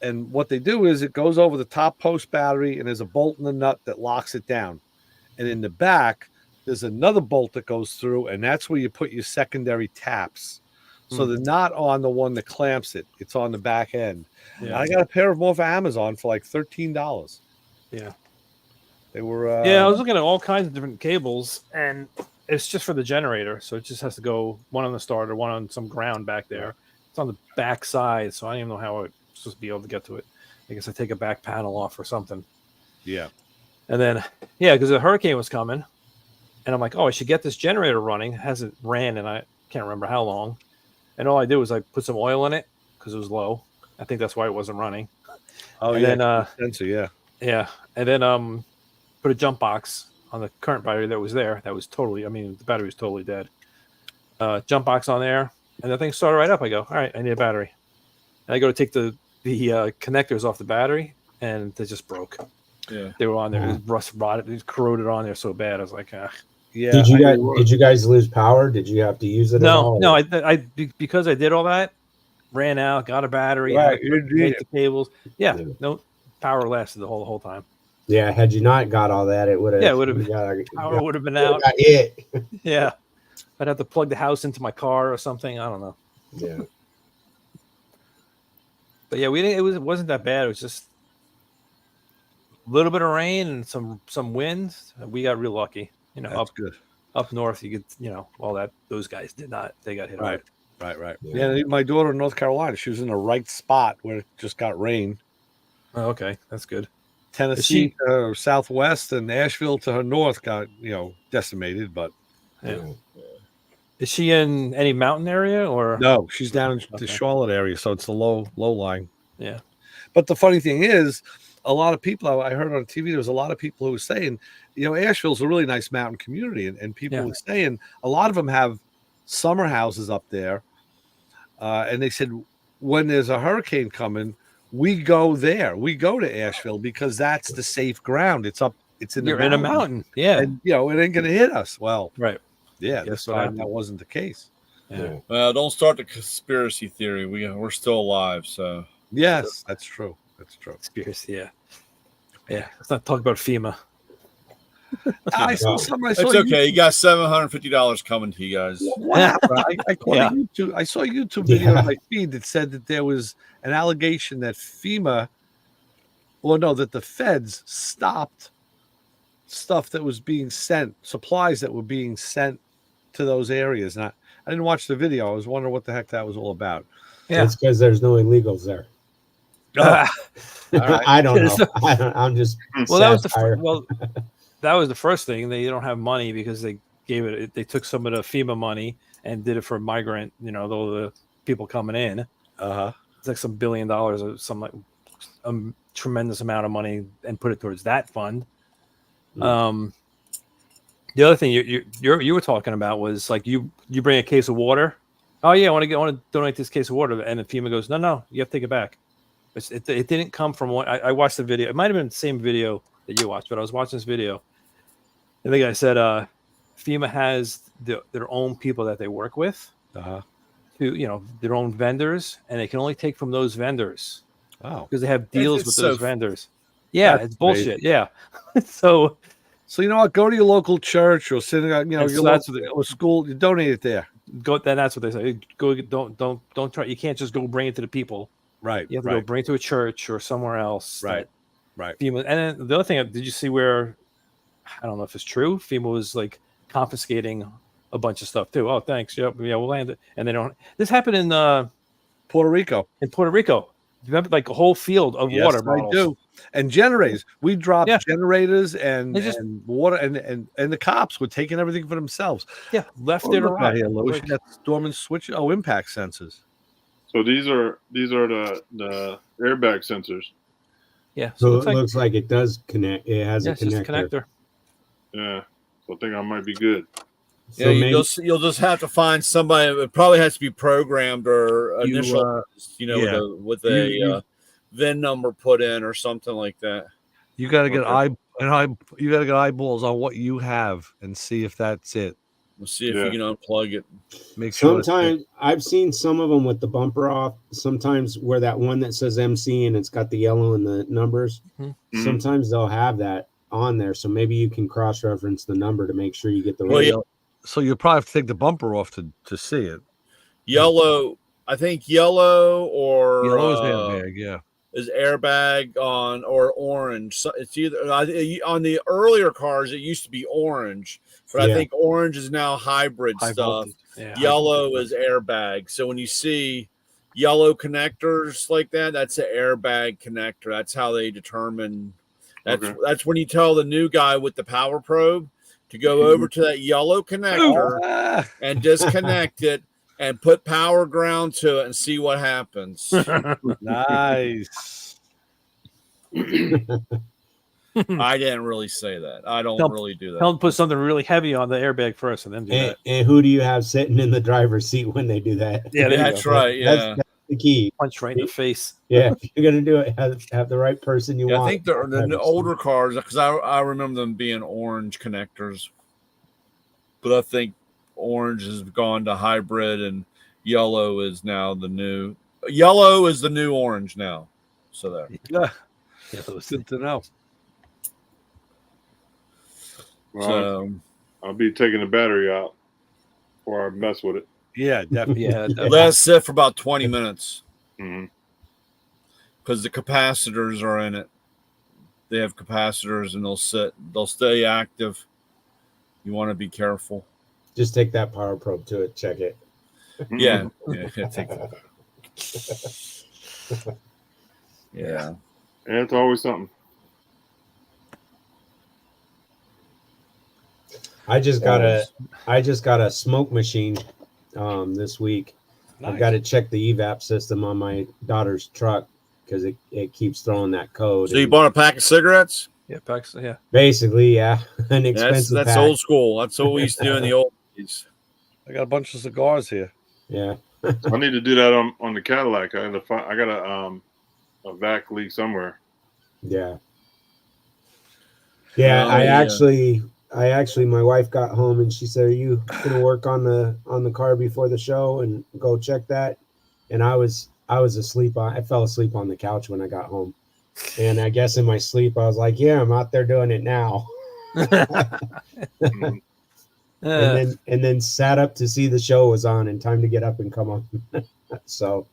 And what they do is it goes over the top post battery, and there's a bolt in the nut that locks it down. And in the back, there's another bolt that goes through, and that's where you put your secondary taps. So they're not on the one that clamps it. It's on the back end. Yeah. I got a pair of them off of Amazon for like $13. Yeah. They were... I was looking at all kinds of different cables, and it's just for the generator. So it just has to go one on the starter, one on some ground back there. It's on the back side, so I don't even know how I'm supposed to be able to get to it. I guess I take a back panel off or something. Yeah. And then, because the hurricane was coming, and I'm like, I should get this generator running. It hasn't ran, and I can't remember how long. And all I did was I put some oil in it because it was low. I think that's why it wasn't running. Oh, and yeah. Then, yeah. And then put a jump box on the current battery that was there. That was the battery was totally dead. Jump box on there, and the thing started right up. I go, all right, I need a battery. And I go to take the connectors off the battery, and they just broke. Yeah. They were on there. It was rust rotted. It was corroded on there so bad. I was like, Yeah. Did you guys lose power? Did you have to use it? No. I because I did all that, ran out, got a battery, make the cables. Yeah, no power lasted the whole time. Yeah, had you not got all that, it would have. Yeah, it would have. Power would have been out. Got hit. Yeah, I'd have to plug the house into my car or something. I don't know. Yeah. But yeah, we didn't. It wasn't that bad. It was just a little bit of rain and some wind. We got real lucky. That's good. Up north, you get, all that. Those guys did not. They got hit hard. Right. Yeah, my daughter in North Carolina, she was in the right spot where it just got rain. Oh, okay, that's good. Tennessee to her southwest and Nashville to her north got, decimated, but Is she in any mountain area or no? She's down in the Charlotte area, so it's the low lying. Yeah. But the funny thing is, a lot of people I heard on TV, there was a lot of people who were saying, Asheville's a really nice mountain community, and people were saying a lot of them have summer houses up there, and they said when there's a hurricane coming, we go there. We go to Asheville because that's the safe ground. It's up. It's in You're the in a mountains. mountain. Yeah. And it ain't going to hit us. Well, Right. yeah, Yes, this fine. time that wasn't the case. Yeah. Well, don't start the conspiracy theory. We're still alive, so Yes, that's true. That's true. Conspiracy. Yeah. Yeah. Let's not talk about FEMA. I saw something. I saw it's okay. You got $750 coming to you guys. What happened? I caught Yeah. a YouTube. I saw a YouTube video Yeah. on my feed that said that there was an allegation that FEMA, well, no, that the feds stopped stuff that was being sent, supplies that were being sent to those areas. And I didn't watch the video. I was wondering what the heck that was all about. Yeah. It's because there's no illegals there. All right. I don't know. I'm just. Well, that was satire. that was the first thing. They don't have money because they gave it. They took some of the FEMA money and did it for migrant. The people coming in. It's like some $1 billion or some like a tremendous amount of money and put it towards that fund. The other thing you were talking about was like you bring a case of water. Oh yeah, I want to donate this case of water, and then FEMA goes, no, you have to take it back. It didn't come from what I watched the video. It might have been the same video that you watched, but I was watching this video, and the guy said FEMA has their own people that they work with, to their own vendors, and they can only take from those vendors. Oh, because they have deals It's with so those vendors. Yeah, that's it's bullshit. amazing. Yeah, so so you know what? Go to your local church or synagogue, And so your that's local, what or school. You donate it there. go. Then that's what they say. Go. Don't try. You can't just go bring it to the people. Right. You have to go bring it to a church or somewhere else. Right. FEMA, and then the other thing, did you see where? I don't know if it's true. FEMA was like confiscating a bunch of stuff too. Oh, thanks. Yep. Yeah, we'll land it. And they don't. This happened in Puerto Rico. Remember, like a whole field of water I bottles. do. And generators. We dropped generators and They just- and water, and the cops were taking everything for themselves. Yeah, left Oh, it look around. at here, Louis. You got dormant switch. Oh, impact sensors. So these are the airbag sensors. Yeah. So it's it looks like it does connect. It has a it's just a connector. connector. Yeah. So I think I might be good. So Yeah, maybe, you'll just have to find somebody. It probably has to be programmed or initial, yeah. with a VIN number put in or something like that. You got to get Okay. you got to get eyeballs on what you have and see if that's it. We'll see if Yeah. you can unplug it. Make sure. it's it. sometimes I've seen some of them with the bumper off. Sometimes where that one that says MC and it's got the yellow and the numbers. Mhm. Mhm. Sometimes they'll have that on there, so maybe you can cross-reference the number to make sure you get the Well, right. yeah. So you probably have to take the bumper off to see it. Yellow, I think yellow or Yellow is airbag, yeah. is airbag on or orange. So it's either on the earlier cars. It used to be orange, but I Yeah. think orange is now hybrid High stuff. voltage. Yeah, high Yellow voltage. is airbag. So when you see yellow connectors like that, that's an airbag connector. That's how they determine. That's when you tell the new guy with the power probe to go over to that yellow connector Ah, and disconnect it and put power ground to it and see what happens. nice. I didn't really say that. I don't Tell- really do Tell that. them to put something really heavy on the airbag first, and then do that. And who do you have sitting in the driver's seat when they do that? Yeah, there you That's go. right. Yeah. That's the key. Punch right in the face. Yeah, if you're gonna do it, have the right person you Yeah, want. I think the older cars, because I remember them being orange connectors, but I think orange has gone to hybrid and yellow is now the new orange now. So there. Yeah, Yeah, those good to know. Well, So I'll be taking the battery out before I mess with it. Yeah, definitely. Yeah, let it sit for about 20 minutes Mhm. because the capacitors are in it. They have capacitors and they'll stay active. You want to be careful. Just take that power probe to it, check it. Yeah. Take that. Yeah. And it's always something. I just got a smoke machine this week. I've got to check the evap system on my daughter's truck because it keeps throwing that code. So you And bought a pack of cigarettes? yeah, packs. Yeah, basically, yeah, an That's expensive that's pack. old school. That's what we used to do in the old days. I got a bunch of cigars here. Yeah, I need to do that on the Cadillac. I got a vac leak somewhere. Yeah. Yeah, I actually, my wife got home and she said, "Are you gonna work on the car before the show and go check that?" And I was asleep. I fell asleep on the couch when I got home, and I guess in my sleep I was like, "Yeah, I'm out there doing it now." Mhm. and then sat up to see the show was on and time to get up and come on. So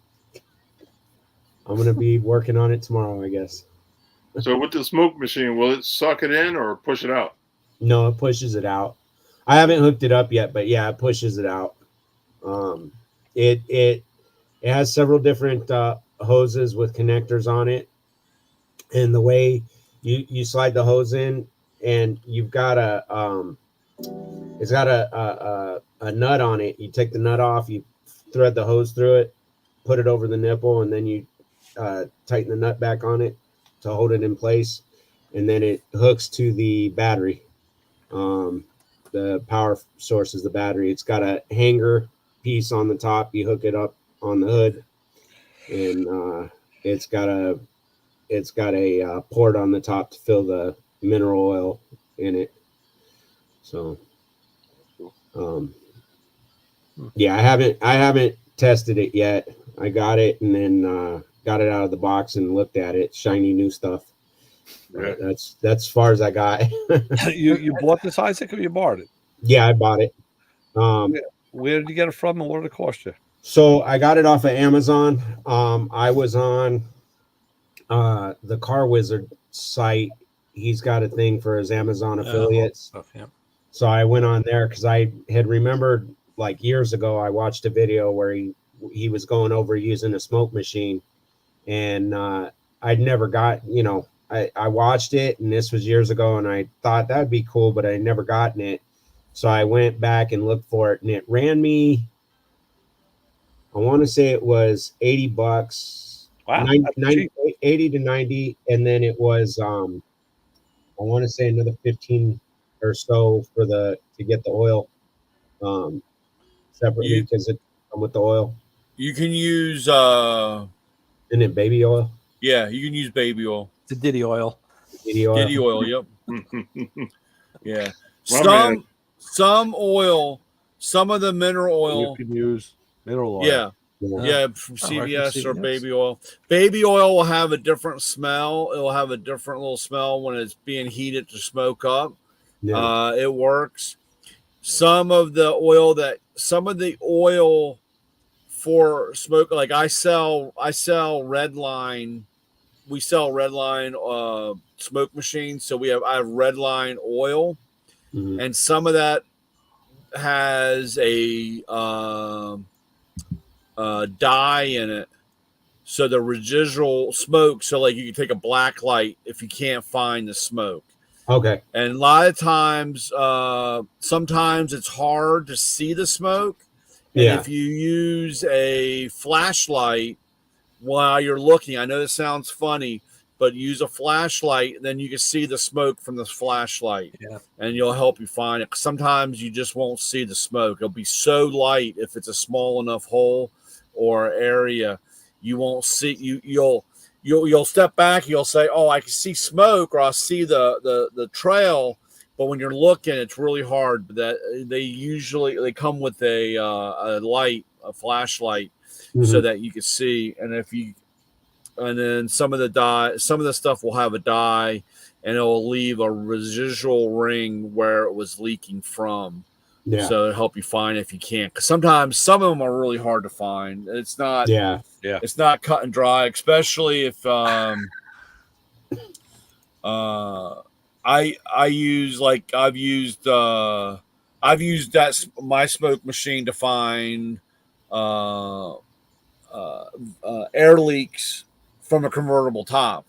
I'm gonna be working on it tomorrow, I guess. So with the smoke machine, will it suck it in or push it out? No, it pushes it out. I haven't hooked it up yet, but yeah, it pushes it out. Um, it has several different hoses with connectors on it, and the way you slide the hose in, and you've got it's got a nut on it. You take the nut off, you thread the hose through it, put it over the nipple, and then you tighten the nut back on it to hold it in place, and then it hooks to the battery. The power source is the battery. It's got a hanger piece on the top. You hook it up on the hood, and it's got a port on the top to fill the mineral oil in it. So, yeah, I haven't tested it yet. I got it and then got it out of the box and looked at it. Shiny new stuff. Yeah. That's as far as I got. You bought this, Isaac, or you borrowed it? Yeah, I bought it. Where did you get it from, and what did it cost you? So I got it off of Amazon. I was on the Car Wizard site. He's got a thing for his Amazon affiliates. Yeah. So I went on there because I had remembered like years ago, I watched a video where he was going over using a smoke machine, and I'd never got, I watched it, and this was years ago, and I thought that'd be cool, but I never gotten it. So I went back and looked for it, and it ran me, I want to say it was $80, Wow, 80 to 90, and then it was I want to say another 15 or so to get the oil separately because it come with the oil. You can use Isn't it baby oil? yeah, you can use baby oil. The Diddy oil. Diddy oil. Diddy oil, yep. Yeah. My man. Some oil, some of the mineral You oil. can use mineral oil. Yeah. Yeah. Yeah, from Oh, right, from CVS or CVS. baby oil. Baby oil will have a different smell. It will have a different little smell when it's being heated to smoke up. Yeah. It works. Some of the oil for smoke, like I sell Redline. We sell Redline smoke machines. So I have Redline oil, Mhm. and some of that has a dye in it, so the residual smoke, so like you can take a black light if you can't find the smoke. Okay. And a lot of times sometimes it's hard to see the smoke, and Yeah. if you use a flashlight while you're looking, I know this sounds funny, but use a flashlight, then you can see the smoke from the flashlight. Yeah. And you'll help you find it. Sometimes you just won't see the smoke. It'll be so light if it's a small enough hole or area, you won't see. You'll step back. You'll say, "Oh, I can see smoke," or "I see the trail." But when you're looking, it's really hard. That they come with a light, a flashlight, so Mhm. that you can see. And then some of the stuff will have a dye, and it will leave a residual ring where it was leaking from. Yeah. So it'll help you find it if you can't. Because sometimes some of them are really hard to find. It's not. Yeah. It's not cut and dry, especially if I've used my smoke machine to find air leaks from a convertible top.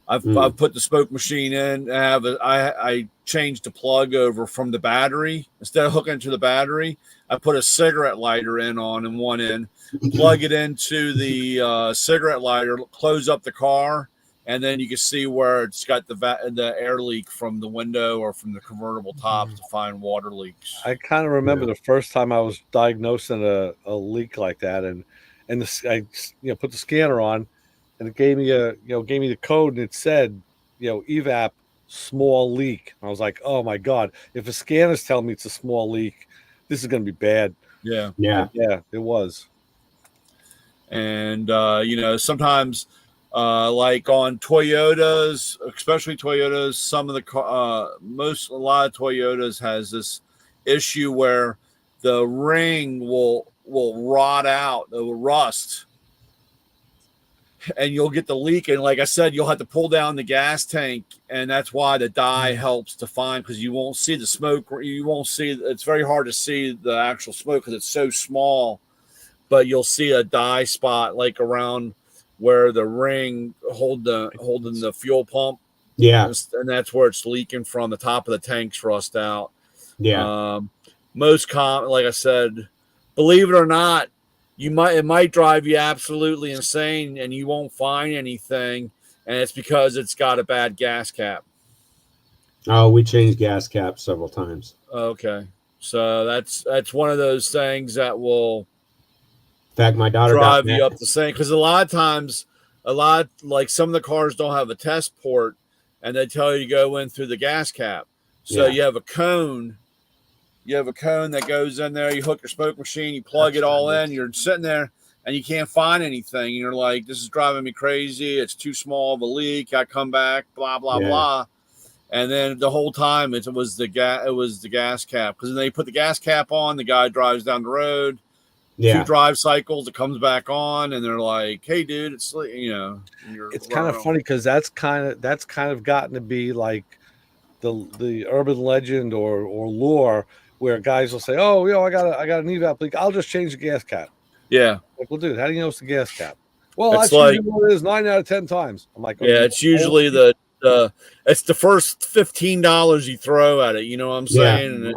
I've put the smoke machine in. I changed the plug over from the battery. Instead of hooking it to the battery, I put a cigarette lighter in one end, plug it into the cigarette lighter, close up the car, and then you can see where it's got the air leak from the window or from the convertible top to find water leaks. I kind of remember the first time I was diagnosing a leak like that, and I put the scanner on, and it gave me the code, and it said evap small leak. I was like, oh my god, if a scanner's telling me it's a small leak, this is going to be bad. Yeah, it was. And sometimes like on Toyotas, especially Toyotas, some of the a lot of Toyotas has this issue where the ring will rot out, it will rust, and you'll get the leak. And like I said, you'll have to pull down the gas tank, and that's why the dye helps to find, because you won't see the smoke. You won't see. It's very hard to see the actual smoke because it's so small, but you'll see a dye spot like around where the ring holding the fuel pump. Yeah, and that's where it's leaking from. The top of the tank's rust out. Yeah. Most common, like I said, believe it or not, it might drive you absolutely insane, and you won't find anything, and it's because it's got a bad gas cap. Oh, we changed gas caps several times. Okay, so that's one of those things that will, in fact, my daughter drive you up the same, because a lot of times, like some of the cars don't have a test port, and they tell you to go in through the gas cap. So you have a cone. You have a cone that goes in there. You hook your smoke machine. You plug it all in. You're sitting there, and you can't find anything. And you're like, "This is driving me crazy. It's too small of a leak." I come back, blah blah blah, and then the whole time it was the gas cap, because then they put the gas cap on. The guy drives down the road. 2 drive cycles, it comes back on, and they're like, "Hey, dude, it's It's kind of funny because that's kind of gotten to be like the urban legend or lore, where guys will say, "Oh, I got an evap leak. I'll just change the gas cap." Yeah. Like, well, dude, how do you know it's the gas cap? Well, It's that's usually what it is 9 out of 10 times. I'm like, yeah, it's usually it's the first $15 you throw at it. You know what I'm saying?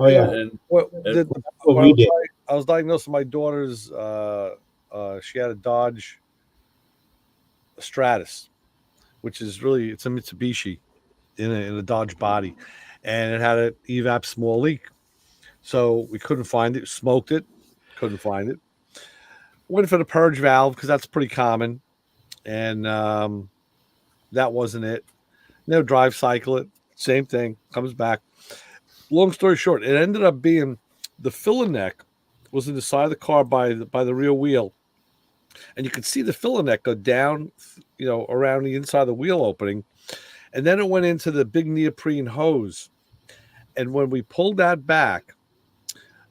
I was diagnosing my daughter's. She had a Dodge Stratus, which is really, it's a Mitsubishi in a Dodge body, and it had an evap small leak. So we couldn't find it. Smoked it, couldn't find it. Went for the purge valve because that's pretty common, and that wasn't it. Drive cycle it, same thing, comes back. Long story short, it ended up being the filler neck was in the side of the car by the rear wheel, and you could see the filler neck go down, around the inside of the wheel opening, and then it went into the big neoprene hose. And when we pulled that back,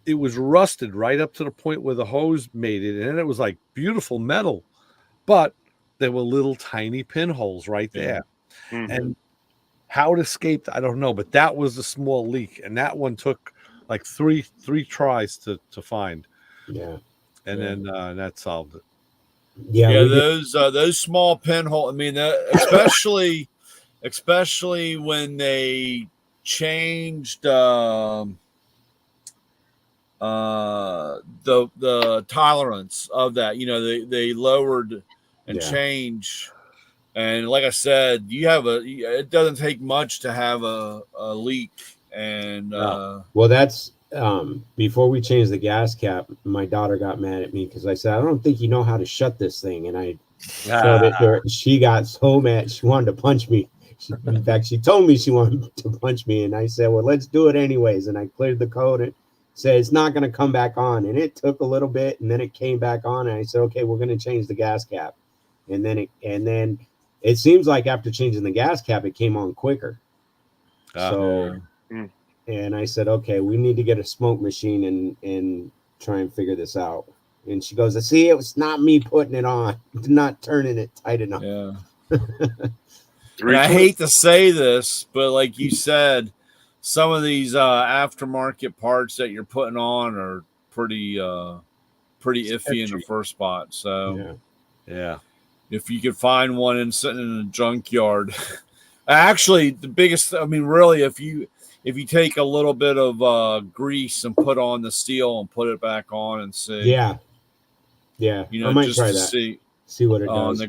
it was rusted right up to the point where the hose made it, and it was like beautiful metal, but there were little tiny pinholes right there. Mm-hmm. And how it escaped, I don't know, but that was a small leak, and that one took like three tries to find. Yeah, and then that solved it. Yeah, those small pinhole. I mean, especially when they changed the tolerance of that. They lowered and changed. And like I said, it doesn't take much to have a leak. And well, that's before we changed the gas cap, my daughter got mad at me because I said, "I don't think you know how to shut this thing." And I showed it to her. She got so mad, she wanted to punch me. In fact, she told me she wanted to punch me, and I said, "Well, let's do it anyways." And I cleared the code and said it's not going to come back on. And it took a little bit, and then it came back on. And I said, "Okay, we're going to change the gas cap." And then it seems like after changing the gas cap, it came on quicker. And I said, "Okay, we need to get a smoke machine and try and figure this out." And she goes, "See, it was not me putting it on, not turning it tight enough." Yeah. And I hate to say this, but like you said, some of these aftermarket parts that you're putting on are pretty iffy in the first spot. So yeah. If you could find one sitting in a junkyard, actually the biggest, I mean, really, if you take a little bit of grease and put on the steel and put it back on and see. Yeah. I might just try to that. see. See what it on does. the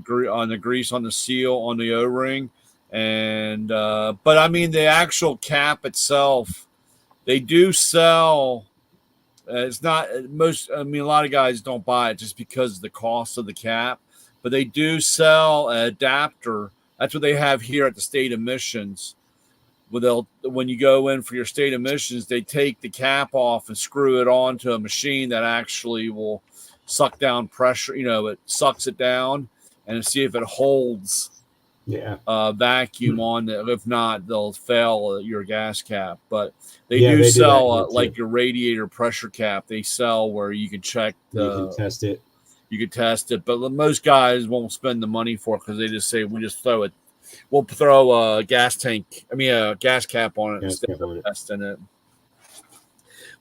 grease on the seal on the O-ring, and but I mean the actual cap itself, they do sell. It's not most. I mean, a lot of guys don't buy it just because of the cost of the cap, but they do sell an adapter. That's what they have here at the state emissions. When you go in for your state emissions, they take the cap off and screw it onto a machine that actually will suck down pressure. It sucks it down and see if it holds Yeah. vacuum on it. If not, they'll fail your gas cap. But they Yeah, do they do that sell here, like too. your radiator pressure cap. They sell where you can check You can test it. you can test it. But most guys won't spend the money for it because they just say we just throw it. We'll throw a gas tank. I mean, a gas cap on it Gas instead cap on of it. testing it.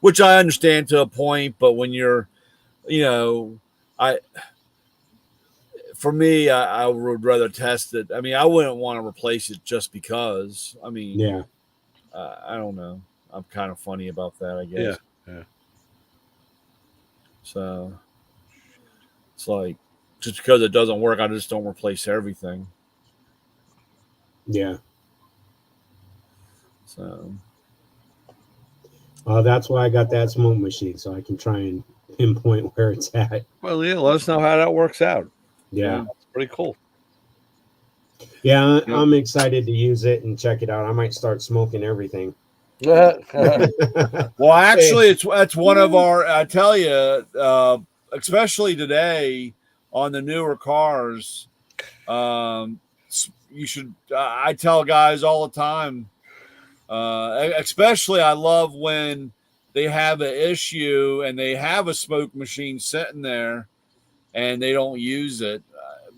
Which I understand to a point, but when you're, for me, I would rather test it. I mean, I wouldn't want to replace it just because. I mean, Yeah. I don't know. I'm kind of funny about that, I guess. Yeah. So it's like just because it doesn't work, I just don't replace everything. Yeah. So That's why I got that smoke machine, so I can try and pinpoint where it's at. Well, yeah, let us know how that works out. Yeah. It's pretty cool. Yeah, I'm excited to use it and check it out. I might start smoking everything. well, actually, it's one of our. I tell you, especially today on the newer cars, you should. I tell guys all the time, especially I love when they have an issue and they have a smoke machine sitting there and they don't use it.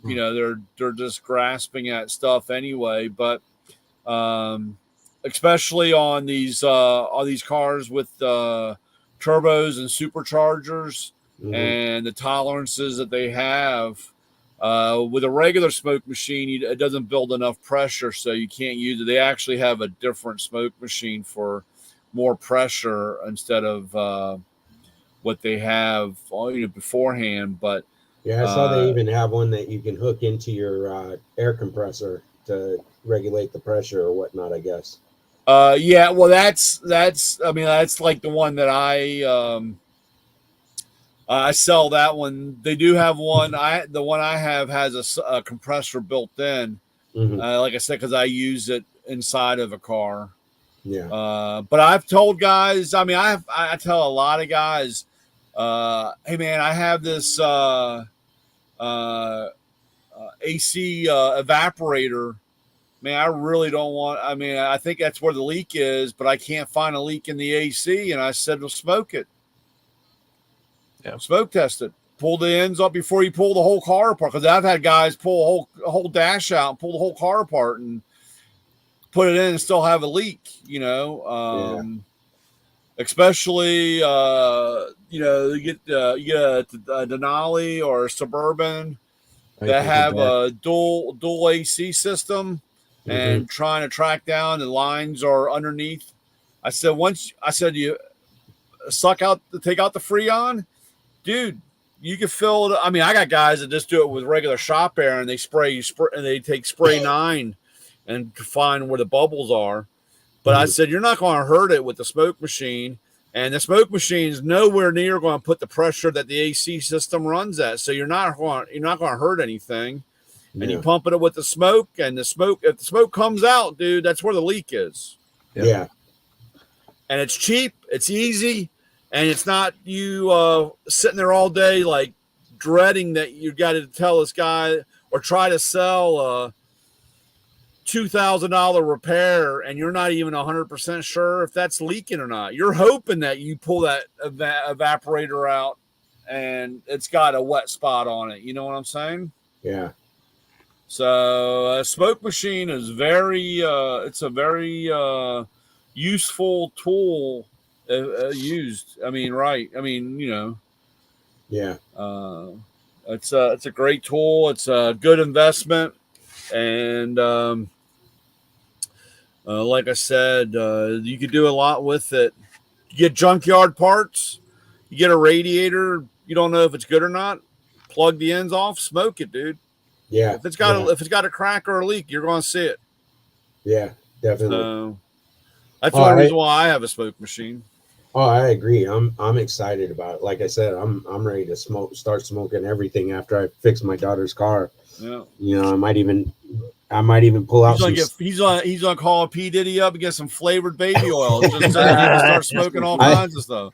They're just grasping at stuff anyway. But especially on these cars with turbos and superchargers and the tolerances that they have. With a regular smoke machine, it doesn't build enough pressure, so you can't use it. They actually have a different smoke machine for more pressure instead of what they have beforehand. But yeah, I saw they even have one that you can hook into your air compressor to regulate the pressure or whatnot, I guess. Yeah, well, that's like the one that I sell that one. They do have one. The one I have has a compressor built in. Like I said, because I use it inside of a car. Yeah. But I've told guys. I mean, I tell a lot of guys, hey man, I have this AC evaporator. Man, I really don't want. I mean, I think that's where the leak is, but I can't find a leak in the AC. And I said, well, smoke it. Yeah. Smoke test it. Pull the ends up before you pull the whole car apart. Because I've had guys pull a whole dash out and pull the whole car apart and put it in and still have a leak. Especially you get a Denali or a Suburban that have a dual AC system and trying to track down the lines are underneath. I said you take out the Freon. Dude, you can fill it. I mean, I got guys that just do it with regular shop air and they and they take spray 9 and find where the bubbles are. But I said, you're not going to hurt it with the smoke machine. And the smoke machine is nowhere near going to put the pressure that the AC system runs at. So you're not going to hurt anything. Yeah. And you pump it with the smoke, and if the smoke comes out, dude, that's where the leak is. Yeah. And it's cheap, it's easy. And it's not you sitting there all day like dreading that you got to tell this guy or try to sell a $2,000 repair and you're not even 100% sure if that's leaking or not. You're hoping that you pull that evaporator out and it's got a wet spot on it. You know what I'm saying? Yeah. So a smoke machine is it's a very useful tool. Used. I mean, right. I mean, Yeah. It's a great tool. It's a good investment. And like I said, you could do a lot with it. You get junkyard parts. You get a radiator. You don't know if it's good or not. plug the ends off, smoke it, dude. Yeah. If it's got a crack or a leak, you're going to see it. Yeah, definitely. So that's the only reason why I have a smoke machine. Oh, I agree. I'm excited about it. Like I said, I'm ready to start smoking everything after I fix my daughter's car. Yeah. You know, I might even pull out he's gonna call P. Diddy up and get some flavored baby oil just so he can start smoking all kinds of stuff.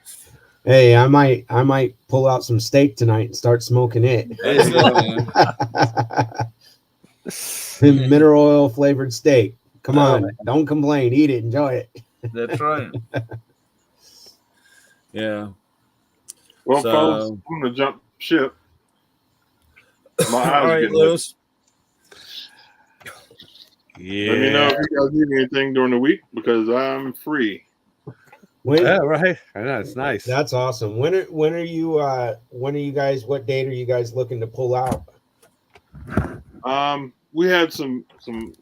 Hey, I might pull out some steak tonight and start smoking it. Mineral oil flavored steak. Come on, don't complain. Eat it, enjoy it. That's right. Yeah. Well, fellas, I'm gonna jump ship. My eyes all right, getting Lewis. Yeah. Let me know if you guys need anything during the week because I'm free. Yeah, right. I know, it's nice. That's awesome. When are you guys? What date are you guys looking to pull out? We had some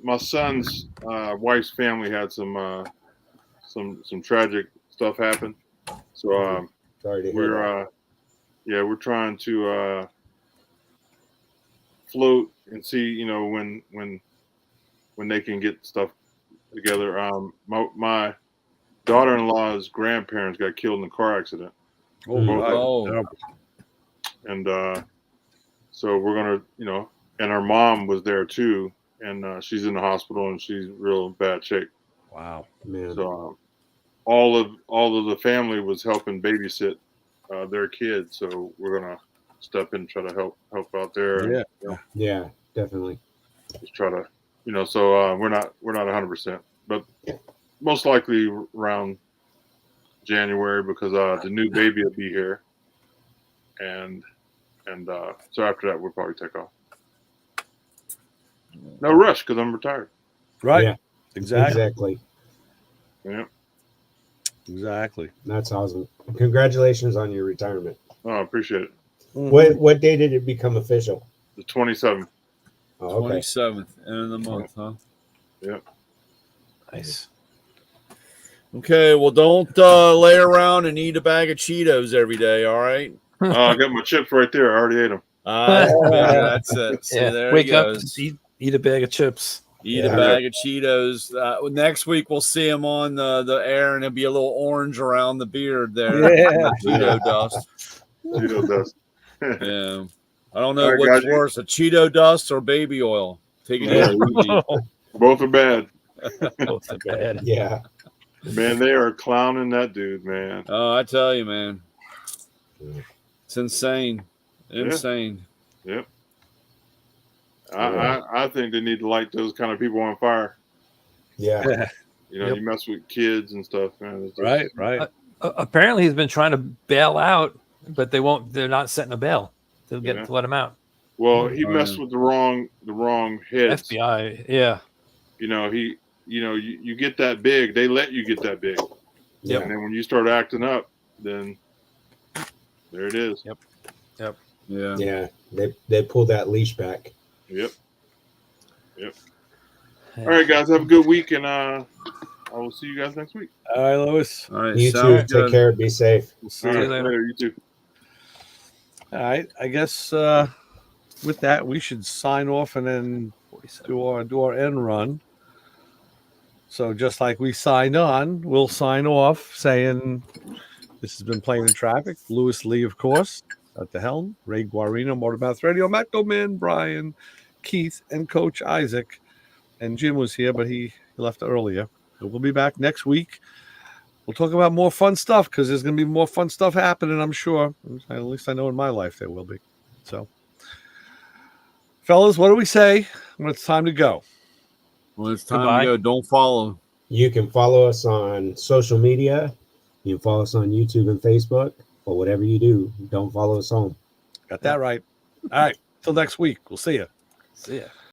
my son's wife's family had some tragic stuff happen. So sorry to hear that. We're trying to float and see, you know, when they can get stuff together. My daughter-in-law's grandparents got killed in a car accident. And so we're gonna, you know, and her mom was there too, and she's in the hospital and she's real bad shape. Wow, man. So all of the family was helping babysit their kids, so we're gonna step in and try to help out there. Yeah, and, you know, yeah, definitely. Just try to, you know, so we're not 100%, but most likely around January because the new baby will be here, and so after that we'll probably take off. No rush because I'm retired. right. Yeah, Exactly. Yeah. Exactly. That's awesome. Congratulations on your retirement. Oh, I appreciate it. Mm-hmm. What day did it become official? The 27th. Oh, okay. 27th, end of the month, huh? Yeah. Nice. Okay, well, don't lay around and eat a bag of Cheetos every day, all right? I got my chips right there. I already ate them. That's it. See, there Wake he up, goes. eat a bag of chips. Eat a bag of Cheetos. Next week we'll see him on the air, and it'll be a little orange around the beard there. Yeah. Cheeto dust. Cheeto dust. Yeah. I don't know All right, what's guys, worse, a Cheeto dust or baby oil. Take it easy. Both are bad. Both are bad. Yeah. Man, they are clowning that dude, man. Oh, I tell you, man. It's insane. Insane. Yep. I think they need to light those kind of people on fire. Yeah. You know, you mess with kids and stuff, man. It's just, Right. Apparently, he's been trying to bail out, but they won't. They're not setting a bail. They'll get to let him out. Well, he messed with the wrong heads. FBI. Yeah. You know, you get that big, they let you get that big. Yeah. And then when you start acting up, then there it is. Yep. Yeah. Yeah. They pulled that leash back. Yep. All right, guys, have a good week, and I will see you guys next week. All right, Lewis. All right. You too. Sounds Take good. care. Be safe. We'll see All you right, later. later. You too. All right. I guess with that we should sign off and then do our end run. So just like we signed on, we'll sign off saying this has been Playing in Traffic. Lewis Lee, of course, at the helm. Ray Guarino, Motormouth Radio, Matt Goldman, Brian, Keith, and Coach Isaac. And Jim was here, but he left earlier. So we'll be back next week. We'll talk about more fun stuff because there's going to be more fun stuff happening, I'm sure. At least I know in my life there will be. So, fellas, what do we say when it's time to go? Well, it's time to go. Don't follow. You can follow us on social media. You can follow us on YouTube and Facebook. But whatever you do, don't follow us home. Got that right. All right. Till next week. We'll see you. See ya.